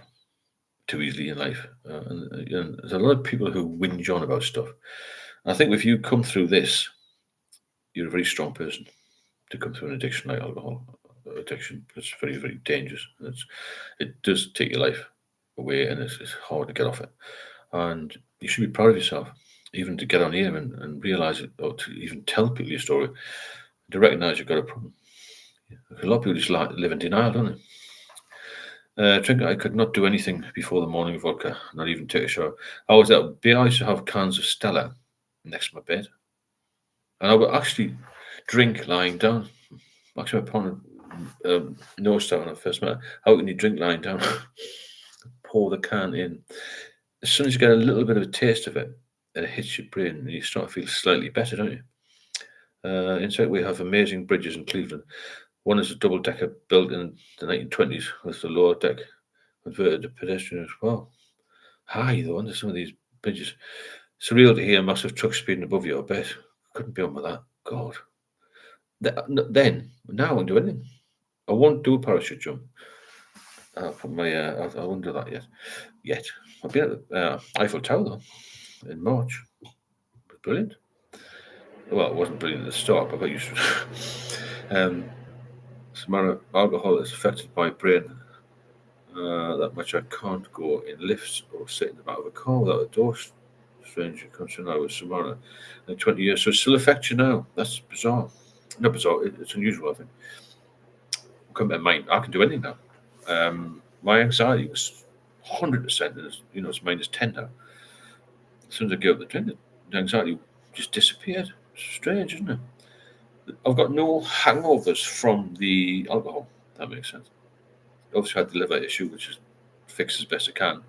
too easily in life, and there's a lot of people who whinge on about stuff. I think if you come through this, you're a very strong person to come through an addiction like alcohol addiction. It's very, very dangerous. It does take your life away, and it's hard to get off it. And you should be proud of yourself, even to get on here and realize it, or to even tell people your story, to recognize you've got a problem. A lot of people just live in denial, don't they? Drink. I could not do anything before the morning vodka, not even take a shower. I used to have cans of Stella next to my bed, and I would actually drink lying down. Actually, my partner noticed that when I first met her. How can you drink lying down? Pour the can in. As soon as you get a little bit of a taste of it, it hits your brain, and you start to feel slightly better, don't you? Inside, we have amazing bridges in Cleveland. One is a double-decker built in the 1920s with the lower deck converted to pedestrian as well. High, though, under some of these bridges. Surreal to hear massive trucks speeding above you, I bet. Couldn't be on with that. God. Now I won't do anything. I won't do a parachute jump. I won't do that yet. I've been at the Eiffel Tower, though, in March. It was brilliant. Well, it wasn't brilliant at the start, but I got used to it. Some alcohol is affected by brain that much I can't go in lifts or sit in the back of a car without a door. Strange country now with Samara in 20 years. So it still affects you now. That's bizarre. Not bizarre, it's unusual, I think. Come to mind, I can do anything now. My anxiety was 100%, and it's -10 now. As soon as I gave up the drink, the anxiety just disappeared. Strange, isn't it? I've got no hangovers from the alcohol. That makes sense. Obviously, I had the liver issue, which is fixed as best I can,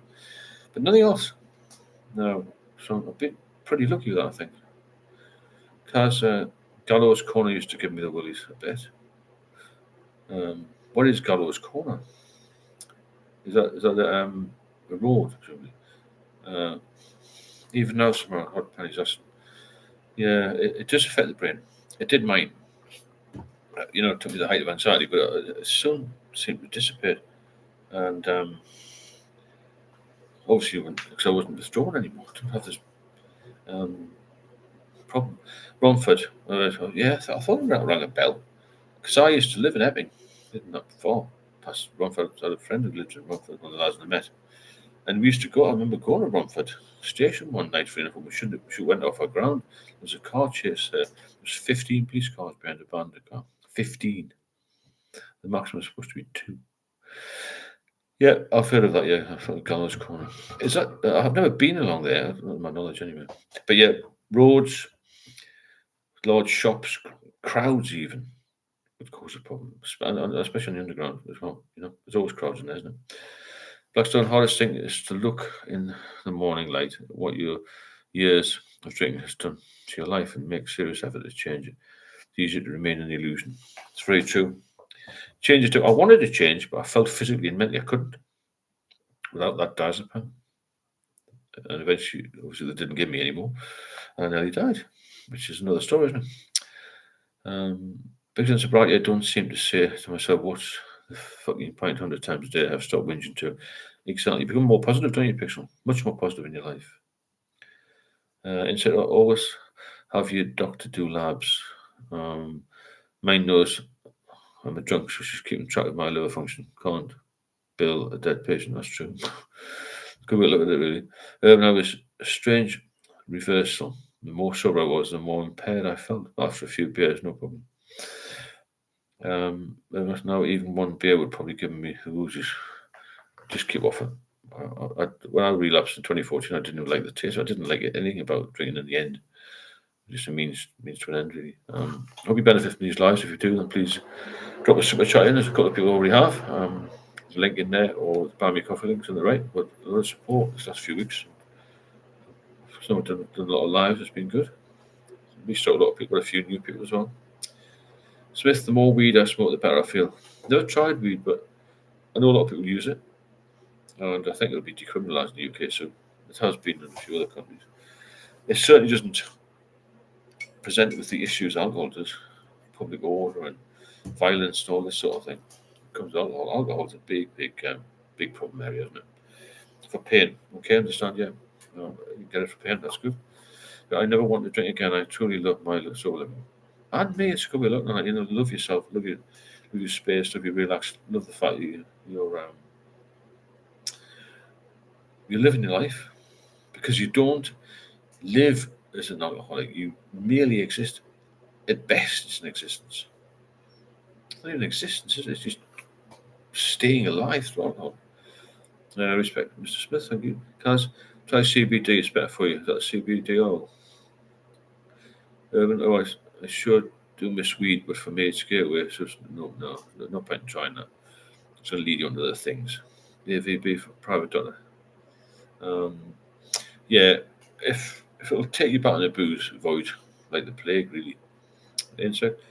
but nothing else. No, so I'm a bit pretty lucky with that, I think. Because Gallows Corner used to give me the willies a bit. What is Gallows Corner? Is that a road, presumably? Even now, some hot pennies. Yeah, it does affect the brain. It did mine. It took me the height of anxiety, but it soon seemed to dissipate. And obviously, because I wasn't withdrawn anymore, I didn't have this problem. Romford, I thought that rang a bell, because I used to live in Epping, not far past Romford. I had a friend who lived in Romford, one of the lads I met, and we used to go. I remember going to Romford Station one night, for we went off our ground. There was a car chase there. There was 15 police cars behind a bandit car. 15. The maximum was supposed to be 2. Yeah, I've heard of that. Yeah, I've heard of Gallows Corner. Is that? I've never been along there, not my knowledge anyway. But yeah, roads, large shops, crowds even would cause a problem, especially on the underground as well. There's always crowds in there, isn't it? Blackstone, hardest thing is to look in the morning light at what your years of drinking has done to your life and make serious effort to change it. It's easier to remain in the illusion. It's very true. Change it. I wanted to change, but I felt physically and mentally I couldn't without that diazepam. And eventually, obviously, they didn't give me any more, and I nearly died, which is another story, isn't it? Big and sobriety, I don't seem to say to myself, what's the fucking point 100 times a day? I've stopped whinging too. Exactly. You become more positive, don't you, Pixel? Much more positive in your life. Instead, always have your doctor do labs. Mine knows I'm a drunk, so she's keeping track of my liver function. Can't bill a dead patient, that's true. Good way to look at it, really. When I was a strange reversal. The more sober I was, the more impaired I felt. After a few beers, no problem. Now even one beer would probably give me the woozes. Just keep off it. When I relapsed in 2014, I didn't like the taste. I didn't like anything about drinking in the end. Just a means to an end, really. Hope you benefit from these lives. If you do, then please drop a super chat in. There's a couple of people already have. There's a link in there, or the Buy Me Coffee links on the right. But a lot of support this last few weeks. Someone done a lot of lives. It's been good. We saw a lot of people, a few new people as well. Smith, the more weed I smoke, the better I feel. Never tried weed, but I know a lot of people use it, and I think it'll be decriminalised in the UK soon. It has been in a few other countries. It certainly doesn't present with the issues alcohol does, public order and violence and all this sort of thing. It comes to alcohol. Alcohol's a big problem area, isn't it? For pain, okay, understand, yeah. You get it for pain, that's good. But I never want to drink again. I truly love my soul living. And me, it's good. Looking at love yourself, love your space, love your relaxed, love the fact that you're living your life because you don't live as an alcoholic. You merely exist. At best, it's an existence. It's not even an existence, is it? It's just staying alive through alcohol. Respect, Mr. Smith. Thank you. Kaz, try CBD. It's better for you. Is that CBD oil? Urban. Oh, I sure do miss weed, but for me, it's scare away. So no point in trying that. It's going to lead you on to other things. The AVB for private donor. Yeah, if it'll take you back in the booze void, like the plague, really. The insect.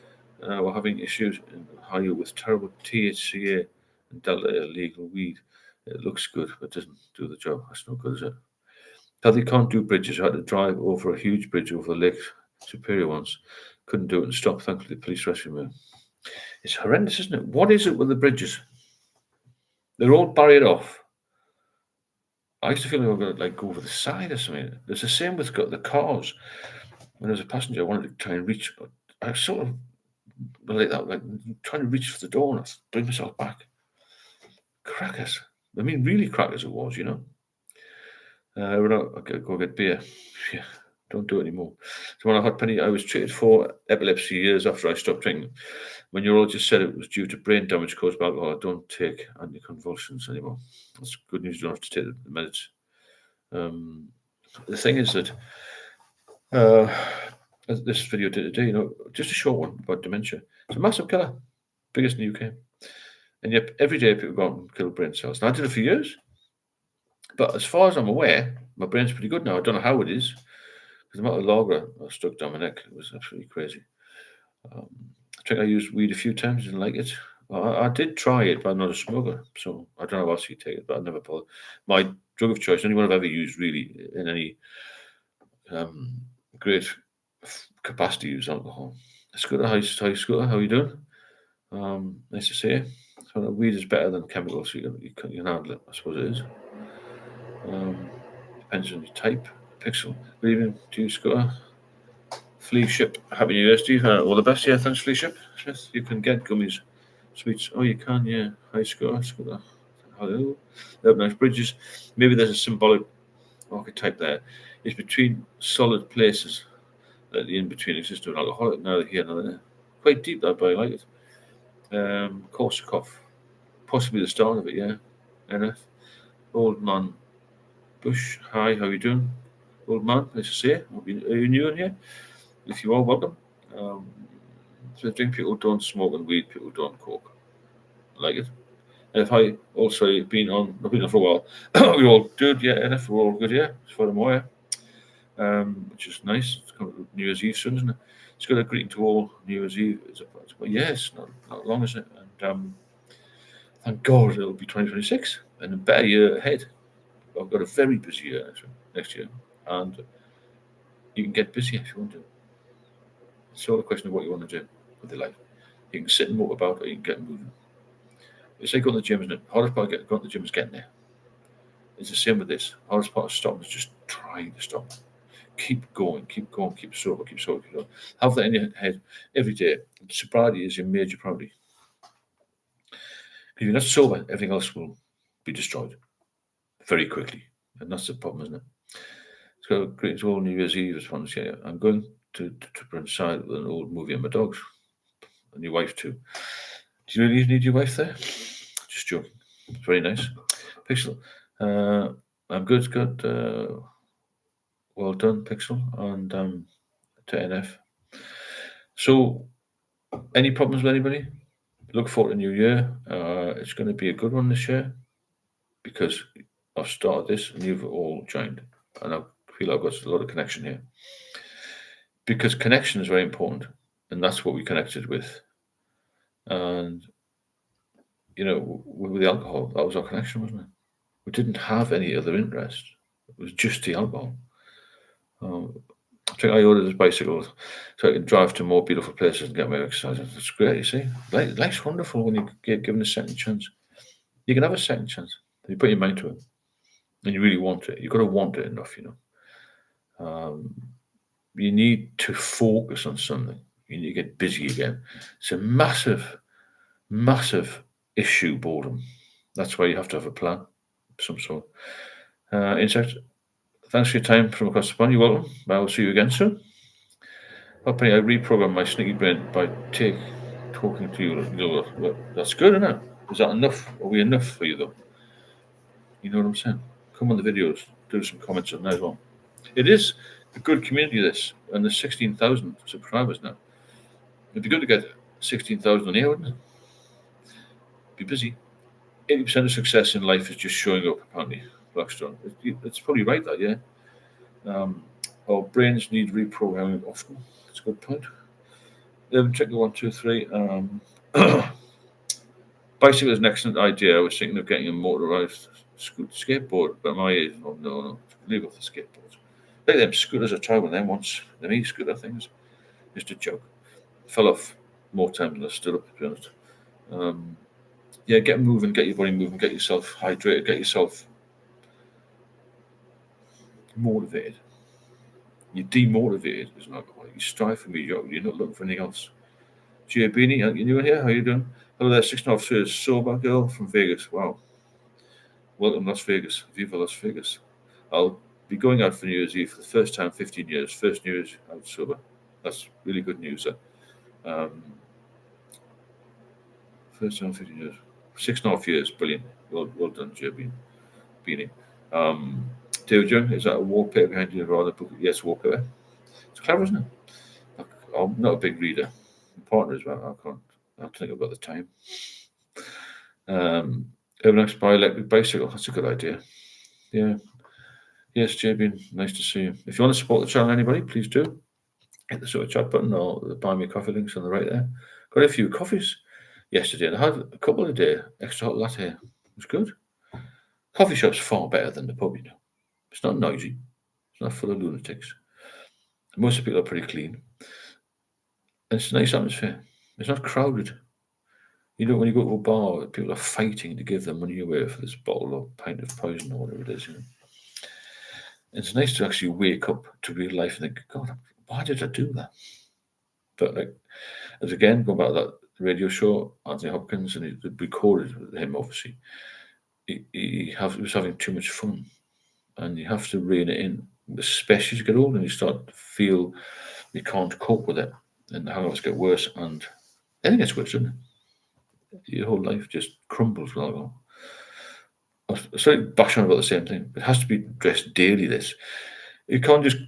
We're having issues in Ohio with terrible THCA and Delta illegal weed. It looks good, but doesn't do the job. That's no good, is it? Kathy can't do bridges. I had to drive over a huge bridge over Lake Superior once. Couldn't do it and stop. Thankfully, the police rescued me. It's horrendous, isn't it? What is it with the bridges? They're all barriered off. I used to feel like we were going to go over the side or something. There's the same with the cars. When there was a passenger, I wanted to try and reach. I sort of like that, like trying to reach for the door and bring myself back. Crackers. I mean, really crackers it was, We're not go get beer. Yeah, don't do it anymore. So when I had penny, I was treated for epilepsy years after I stopped drinking. My neurologist said it was due to brain damage caused by alcohol. I don't take anticonvulsants anymore. That's good news. You don't have to take the meds. The thing is that as this video did today, just a short one about dementia. It's a massive killer, biggest in the UK. And yet every day people go out and kill brain cells. And I did it for years. But as far as I'm aware, my brain's pretty good now. I don't know how it is. Because the amount of lager I stuck down my neck was absolutely crazy. I think I used weed a few times, didn't like it. I did try it, but I'm not a smoker. So I don't know how else you take it, but I never bothered. My drug of choice, anyone I've ever used really in any great capacity, use alcohol. Scooter, hi Scooter, how you doing? Nice to see you. So weed is better than chemicals, so you can handle it. I suppose it is. Depends on your type. Pixel. Good evening to you, Scooter. Flea Ship. Happy New Year, Steve. All the best. Yeah, thanks, Flea Ship. Smith, you can get gummies, sweets. Oh, you can, yeah. Hi, Scooter. Scooter. Hello. They have nice bridges. Maybe there's a symbolic archetype there. It's between solid places. The in between exists to an alcoholic. Now here, now there. Quite deep, that, but I like it. Korsakov. Possibly the start of it, yeah. NF. Old man Bush. Hi, how you doing? Old man, nice to see you. Are you new in here? If you are, welcome. So I think people don't smoke and weed, people don't coke. I like it. And if I also I've been on for a while, we're all good, yeah, and if we're all good, yeah, as far as I'm aware. Which is nice. It's coming New Year's Eve soon, isn't it? It's got a greeting to all New Year's Eve. Yes, not long, is it? And thank God it'll be 2026 and a better year ahead. I've got a very busy year next year, and you can get busy if you want to. It's all a question of what you want to do with your life. You can sit and walk about, or you can get moving. It's like going to the gym, isn't it? Hardest part of going to the gym is getting there. It's the same with this. Hardest part of stopping is just trying to stop. Keep going, keep sober, keep sober. Have that in your head every day. Sobriety is your major priority. If you're not sober, everything else will be destroyed very quickly. And that's the problem, isn't it? It's got a great all New Year's Eve response here. I'm going to coincide with an old movie and my dogs. And your wife too. Do you really need your wife there? Just joking. It's very nice. Pixel. I'm good. Well done, Pixel. And to NF. So, any problems with anybody? Look forward to New Year. It's going to be a good one this year because I've started this and you've all joined. And I feel I've got a lot of connection here. Because connection is very important. And that's what we connected with And, with the alcohol, that was our connection, wasn't it? We didn't have any other interest. It was just the alcohol. I think I ordered this bicycle so I can drive to more beautiful places and get my exercise. It's great, you see. Life's wonderful when you get given a second chance. You can have a second chance. You put your mind to it, and you really want it. You've got to want it enough, You need to focus on something. You need to get busy again. It's a massive, massive issue, boredom. That's why you have to have a plan of some sort. Insect, thanks for your time from across the pond. You're welcome. I will see you again soon. Hoping I reprogram my sneaky brain by talking to you. Well, that's good, isn't it? Is that enough? Are we enough for you, though? You know what I'm saying? Come on the videos. Do some comments on that as well. It is a good community, this. And there's 16,000 subscribers now. It'd be good to get 16,000 on here, wouldn't it? Be busy. 80% of success in life is just showing up, apparently. Blackstone. It's probably right, that, yeah. Our brains need reprogramming often. That's a good point. Check the 1, 2, 3. Bicycle is an excellent idea. I was thinking of getting a motorized skateboard, but at my age, no, leave off the skateboards. Like them scooters, I tried one of them once. Them e-scooter things. Just a joke. Fell off more times than I stood up, to be honest. Get moving, get your body moving, get yourself hydrated, get yourself motivated. You're demotivated as an alcoholic. You strive for mediocrity. You're not looking for anything else. Gia Beanie, you new in here? How you doing? Hello there, 6.5 years sober girl from Vegas. Wow. Welcome Las Vegas. Viva Las Vegas. I'll be going out for New Year's Eve for the first time in 15 years. First New Year's out sober. That's really good news. First time in 15 years. 6.5 years. Brilliant. Well done, Gia Beanie. David Young, is that a wallpaper behind you rather book? Yes, wallpaper. It's clever, isn't it? I'm not a big reader. My partner is, well. I have to think about the time. Urban by electric bicycle. That's a good idea. Yeah. Yes, JB, nice to see you. If you want to support the channel, anybody, please do. Hit the super chat button or the buy me coffee links on the right there. Got a few coffees yesterday, and I had a couple a day. Extra hot latte. It was good. Coffee shop's far better than the pub, It's not noisy. It's not full of lunatics. Most of the people are pretty clean. And it's a nice atmosphere. It's not crowded. When you go to a bar, people are fighting to give their money away for this bottle or pint of poison or whatever it is. It's nice to actually wake up to real life and think, God, why did I do that? But as again, going back to that radio show, Anthony Hopkins, and it recorded him, obviously, he was having too much fun. And you have to rein it in, especially as you get older and you start to feel you can't cope with it. And the hangovers get worse, and everything gets worse, doesn't it? Your whole life just crumbles with alcohol. I'm sorry, bashing on about the same thing. It has to be addressed daily, this. You can't just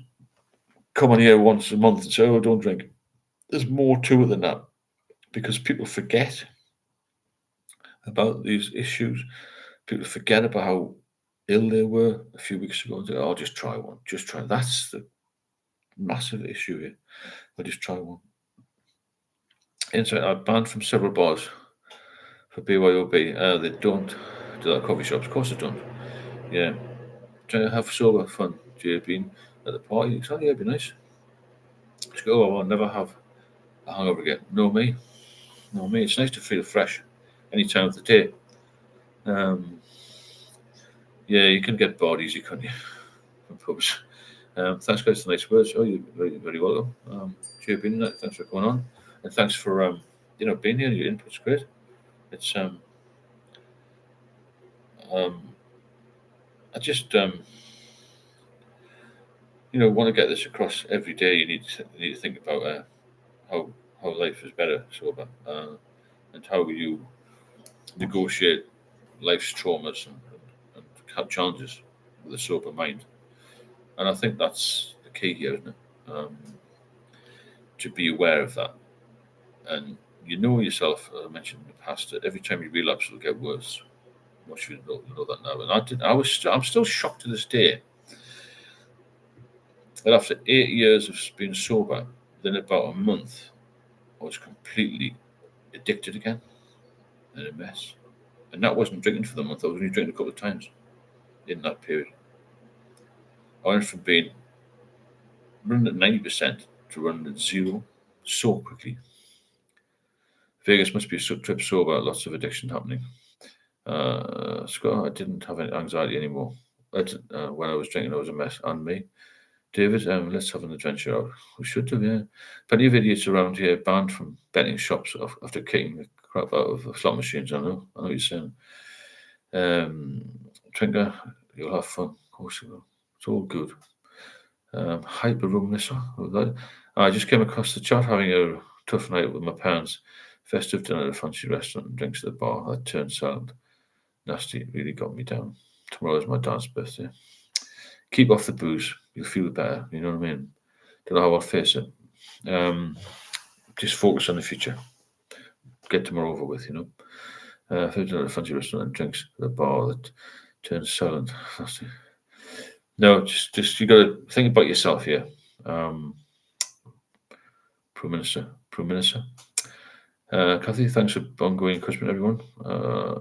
come on here once a month and say, oh, don't drink. There's more to it than that, because people forget about these issues. People forget about how ill they were a few weeks ago and say, oh, just try one. Just try. That's the massive issue here. But just try one. Inside, I'm banned from several bars for BYOB. They don't do that at coffee shops. Of course they don't. Yeah. Trying to have sober fun, JB, at the party. Exactly, it'd be nice. Just go, I'll never have a hangover again. No me. It's nice to feel fresh any time of the day. Yeah, you can get bored easy, can't you? From pubs. Thanks, guys, for the nice words. Oh, you're very, very welcome. JB, thanks for coming on. And thanks for being here. Your input's great. It's I just want to get this across every day. You need to think about how life is better sober, and how you negotiate life's traumas and challenges with a sober mind. And I think that's the key here, isn't it? To be aware of that, and yourself. As I mentioned in the past, that every time you relapse, it'll get worse. Once you know that now, and I'm still shocked to this day that after 8 years of being sober, then about a month, I was completely addicted again and a mess. And that wasn't drinking for the month. I was only drinking a couple of times in that period. I went from being running at 90% to running at zero so quickly. Vegas must be a trip sober, lots of addiction happening. Scott, I didn't have any anxiety anymore. When I was drinking, I was a mess. And me. David, let's have an adventure out. We should do, yeah. Plenty of idiots around here banned from betting shops after kicking the crap out of slot machines. I know what you're saying. Trinker, you'll have fun. Of course you will. It's all good. Hyper Rumness. I just came across the chat having a tough night with my parents. Festive dinner at a fancy restaurant and drinks at the bar. I turned silent. Nasty, really got me down. Tomorrow's my dad's birthday. Keep off the booze. You'll feel better. You know what I mean? Don't know how I'll face it. Just focus on the future. Get tomorrow over with, you know. Food dinner at a fancy restaurant and drinks at the bar that turns silent. Nasty. No, just you got to think about yourself here. Prime Minister. Kathy, thanks for ongoing encouragement, everyone.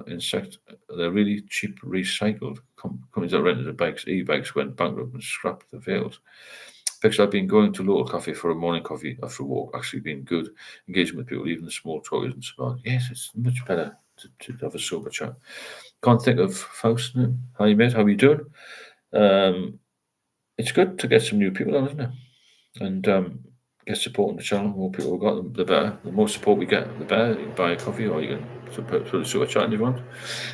Insect, they're really cheap recycled. Companies that rented the bikes, e-bikes, went bankrupt and scrapped the veils. Picture, I've been going to local cafe for a morning coffee after a walk. Actually, been good engagement with people, even the small talk isn't so bad. Yes, it's much better to have a sober chat. Can't think of Faust now. Hi, mate. How are you doing? It's good to get some new people on, isn't it? And get support on the channel. The more people we've got, the better. The more support we get, the better. You can buy a coffee or you can put a super chat if you want.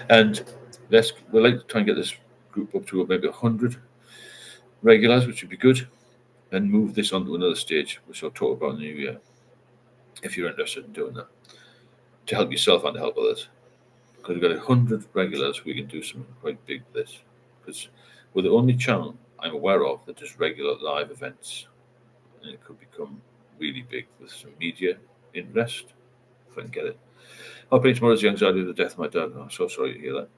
And we'd like to try and get this group up to maybe 100 regulars, which would be good. And move this on to another stage, which I'll talk about in the new year, if you're interested in doing that, to help yourself and to help others. Because we've got 100 regulars, we can do something quite big with this. Because we're the only channel I'm aware of that does regular live events. And it could become really big with some media interest, if I can get it. Hopefully tomorrow's the anxiety of the death of my dad. I'm so sorry to hear that.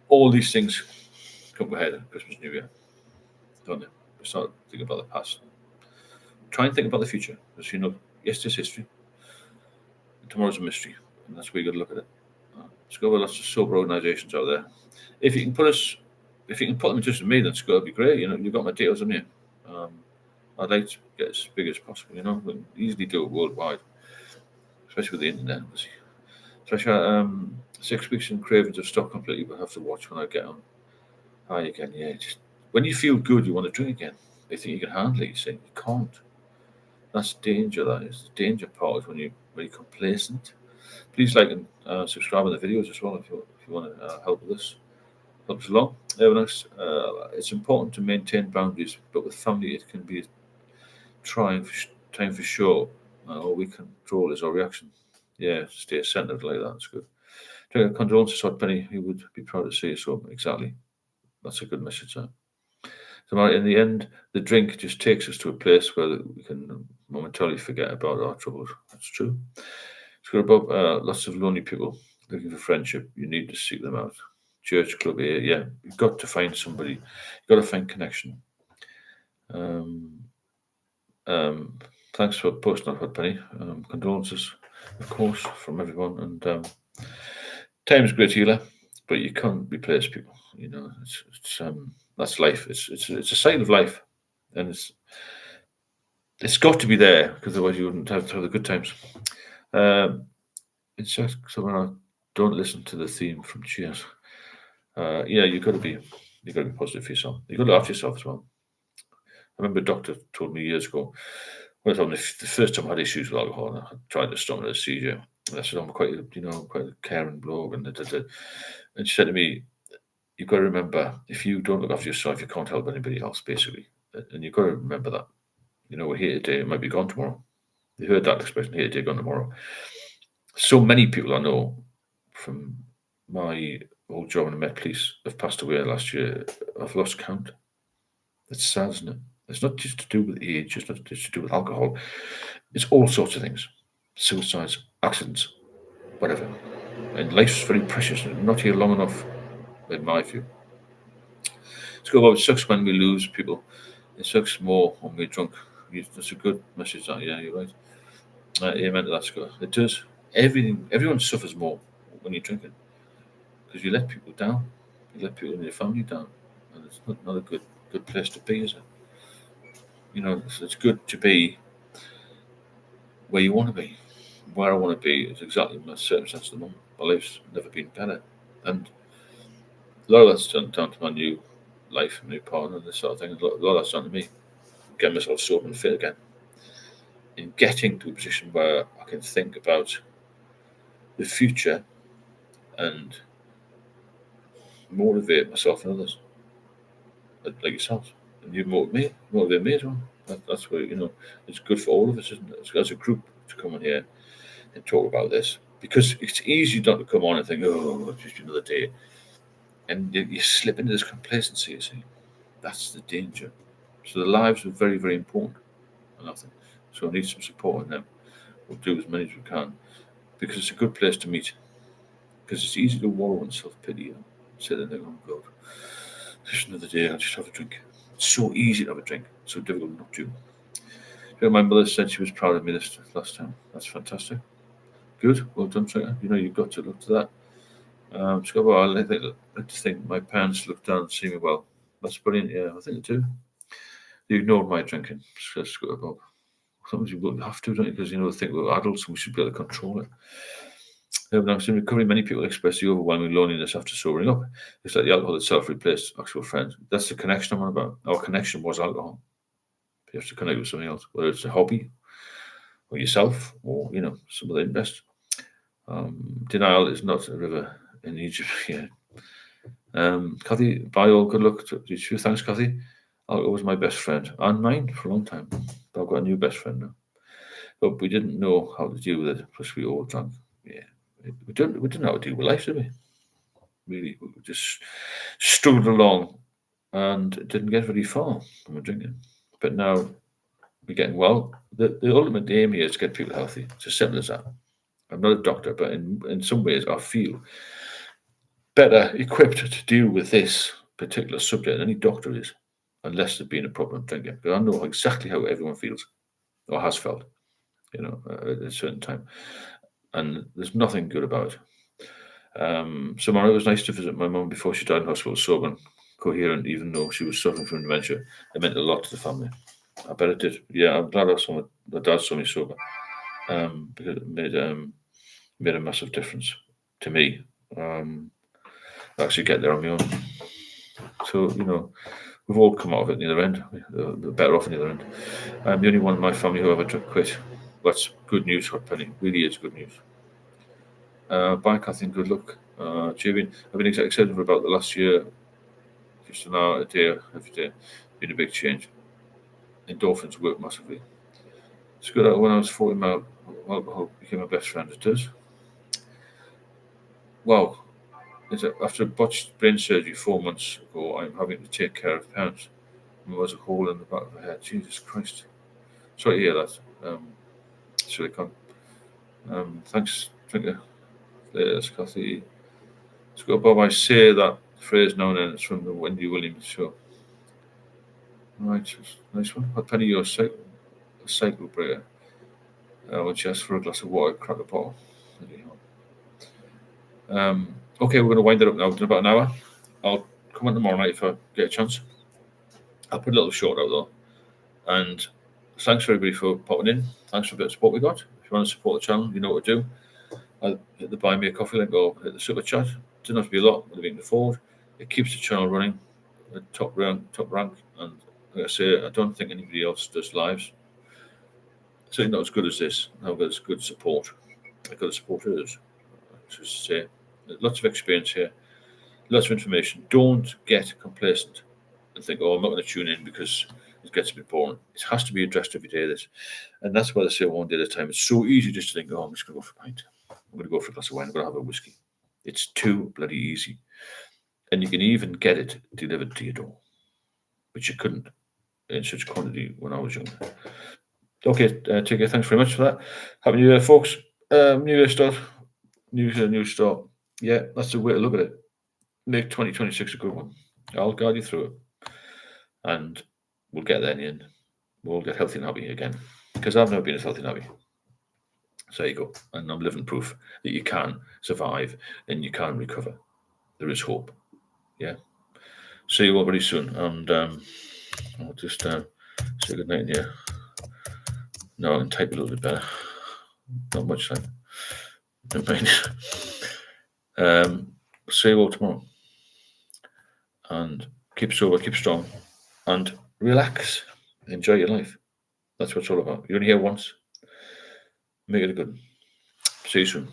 All these things come ahead of Christmas, New Year, don't they? We start thinking about the past. Try and think about the future, because you know, yesterday's history, and tomorrow's a mystery, and that's where you got to look at it. There's got lots of sober organisations out there. If you can put them in touch with me, then it's got to be great. You know, you've got my details on here. I'd like to get as big as possible. You know, we can easily do it worldwide, especially with the internet. Especially 6 weeks in cravings of stock completely. We'll have to watch when I get on high again. Yeah, just when you feel good, you want to drink again. They think you can handle it. You say you can't. That's danger. That is the danger part. Is when you're complacent. Please like and subscribe on the videos as well if you want to help with this. Help us along. It's important to maintain boundaries, but with family, it can be time for sure. All we control is our reaction. Yeah, stay centered like that. That's good. Condolences, Hot Penny. He would be proud to see you. So exactly, that's a good message. That. So in the end, the drink just takes us to a place where we can momentarily forget about our troubles. That's true. It's got about lots of lonely people looking for friendship. You need to seek them out. Church, club here, yeah. You've got to find somebody. You've got to find connection. Thanks for posting that, Penny. Condolences, of course, from everyone. And time's a great healer, but you can't replace people. You know, it's that's life. It's a sign of life, and it's got to be there because otherwise you wouldn't have the good times. It's just someone I don't listen to the theme from Cheers. Yeah, you've got to be positive for yourself. You've got to look after yourself as well. I remember a doctor told me years ago, when I told him the first time I had issues with alcohol, and I tried to stop a seizure. I said, I'm quite a caring bloke, and she said to me, you've got to remember, if you don't look after yourself, you can't help anybody else, basically. And you've got to remember that. You know, we're here today, it might be gone tomorrow. You heard that expression, here today, gone tomorrow. So many people I know from my old job in the Met Police have passed away last year. I've lost count. It's sad, isn't it? It's not just to do with age, it's not just to do with alcohol. It's all sorts of things. Suicides, accidents, whatever. And life's very precious and not here long enough, in my view. Let's go about it sucks when we lose people. It sucks more when we're drunk. That's a good message, that, yeah, you're right. Amen to that, Scott. It does. Everyone suffers more when you're drinking because you let people down. You let people in your family down, and it's not a good place to be, is it? It's good to be where you want to be. Where I want to be is exactly my circumstance at the moment. My life's never been better, and a lot of that's down to my new life, new partner, and this sort of thing. A lot of that's down to me getting myself sober and fit again, in getting to a position where I can think about the future and motivate myself and others, like yourselves. And you motivate me as well. That's where it's good for all of us, isn't it? As a group to come in here and talk about this, because it's easy not to come on and think, oh, it's just another day, and you slip into this complacency. You see, that's the danger. So the lives are very, very important, and I think so. I need some support in them. We'll do as many as we can because it's a good place to meet. Because it's easy to wallow in self pity and say that, oh God, just another day, I'll just have a drink. It's so easy to have a drink, so difficult not to. My mother said she was proud of me this last time. That's fantastic. Good, well done, Trigger. You've got to look to that. Scott, I like to think my parents looked down and see me well. That's brilliant, yeah, I think they do. They ignored my drinking. Bob. Sometimes you have to, don't you? Because they think we're adults and we should be able to control it. When I was in recovery, many people express the overwhelming loneliness after sobering up. It's like the alcohol itself replaced actual friends. That's the connection I'm on about. Our connection was alcohol. You have to connect with something else, whether it's a hobby or yourself or, some other interest. Denial is not a river in Egypt. Yeah. Kathy, bye all. Good luck to you. Thanks, Kathy. Alcohol was my best friend and mine for a long time. But I've got a new best friend now. But we didn't know how to deal with it. Plus, we all drank. Yeah. We didn't know how to deal with life, did we? Really, we just struggled along and didn't get very far when we're drinking. But now we're getting well. The ultimate aim here is to get people healthy. It's as simple as that. I'm not a doctor, but in some ways I feel better equipped to deal with this particular subject than any doctor is, unless there's been a problem drinking. Because I know exactly how everyone feels or has felt, at a certain time. And there's nothing good about it. Tomorrow it was nice to visit my mum before she died in hospital, sober and coherent, even though she was suffering from dementia. It meant a lot to the family. I bet it did. Yeah, I'm glad my dad saw me sober, because it made a massive difference to me. I actually get there on my own. So we've all come out of it in the other end. We're better off in the other end. I'm the only one in my family who ever quit. That's good news for Penny. Really is good news. Bye, Kathleen. Good luck. Julian, I've been excited for about the last year. Just an hour a day, every day. Been a big change. Endorphins work massively. It's good that when I was 40, my alcohol became my best friend. It does. Wow. After a botched brain surgery 4 months ago, I'm having to take care of parents. There was a hole in the back of her head. Jesus Christ. Sorry to hear that. Silicon. Thanks, Trinker. There's Kathy. Let's go, Bob. I say that phrase now and then. It's from the Wendy Williams show. Right, nice one. I'll penny your cycle breaker. When she asks for a glass of water, crack a bottle. Okay, we're going to wind it up now. In about an hour. I'll come on tomorrow night if I get a chance. I'll put a little short out though. And thanks everybody for popping in. Thanks for the bit of support we got. If you want to support the channel, you know what to do. I'll hit the buy me a coffee link or hit the super chat. It doesn't have to be a lot, but we can afford. It keeps the channel running at top rank. And like I say, I don't think anybody else does lives. Certainly not as good as this. I've got as good support. I've got the supporters. Just say, lots of experience here, lots of information. Don't get complacent and think, oh, I'm not going to tune in because it gets a bit boring. It has to be addressed every day, this. And that's why they say one day at a time. It's so easy just to think, oh, I'm just going to go for a pint. I'm going to go for a glass of wine. I'm going to have a whiskey. It's too bloody easy. And you can even get it delivered to your door, which you couldn't in such quantity when I was younger. Okay, take care. Thanks very much for that. Happy New Year, folks. New Year start. New start. Yeah, that's the way to look at it. Make 2026 a good one. I'll guide you through it. And we'll get there in the end. We'll get healthy and happy again. Because I've never been as healthy and happy. So there you go. And I'm living proof that you can survive and you can recover. There is hope. Yeah. See you all very soon. And I'll just say good night here. No, I can type a little bit better. Not much time. Never mind. See you all tomorrow. And keep sober, keep strong, and relax. Enjoy your life. That's what it's all about. You're only here once. Make it a good one. See you soon.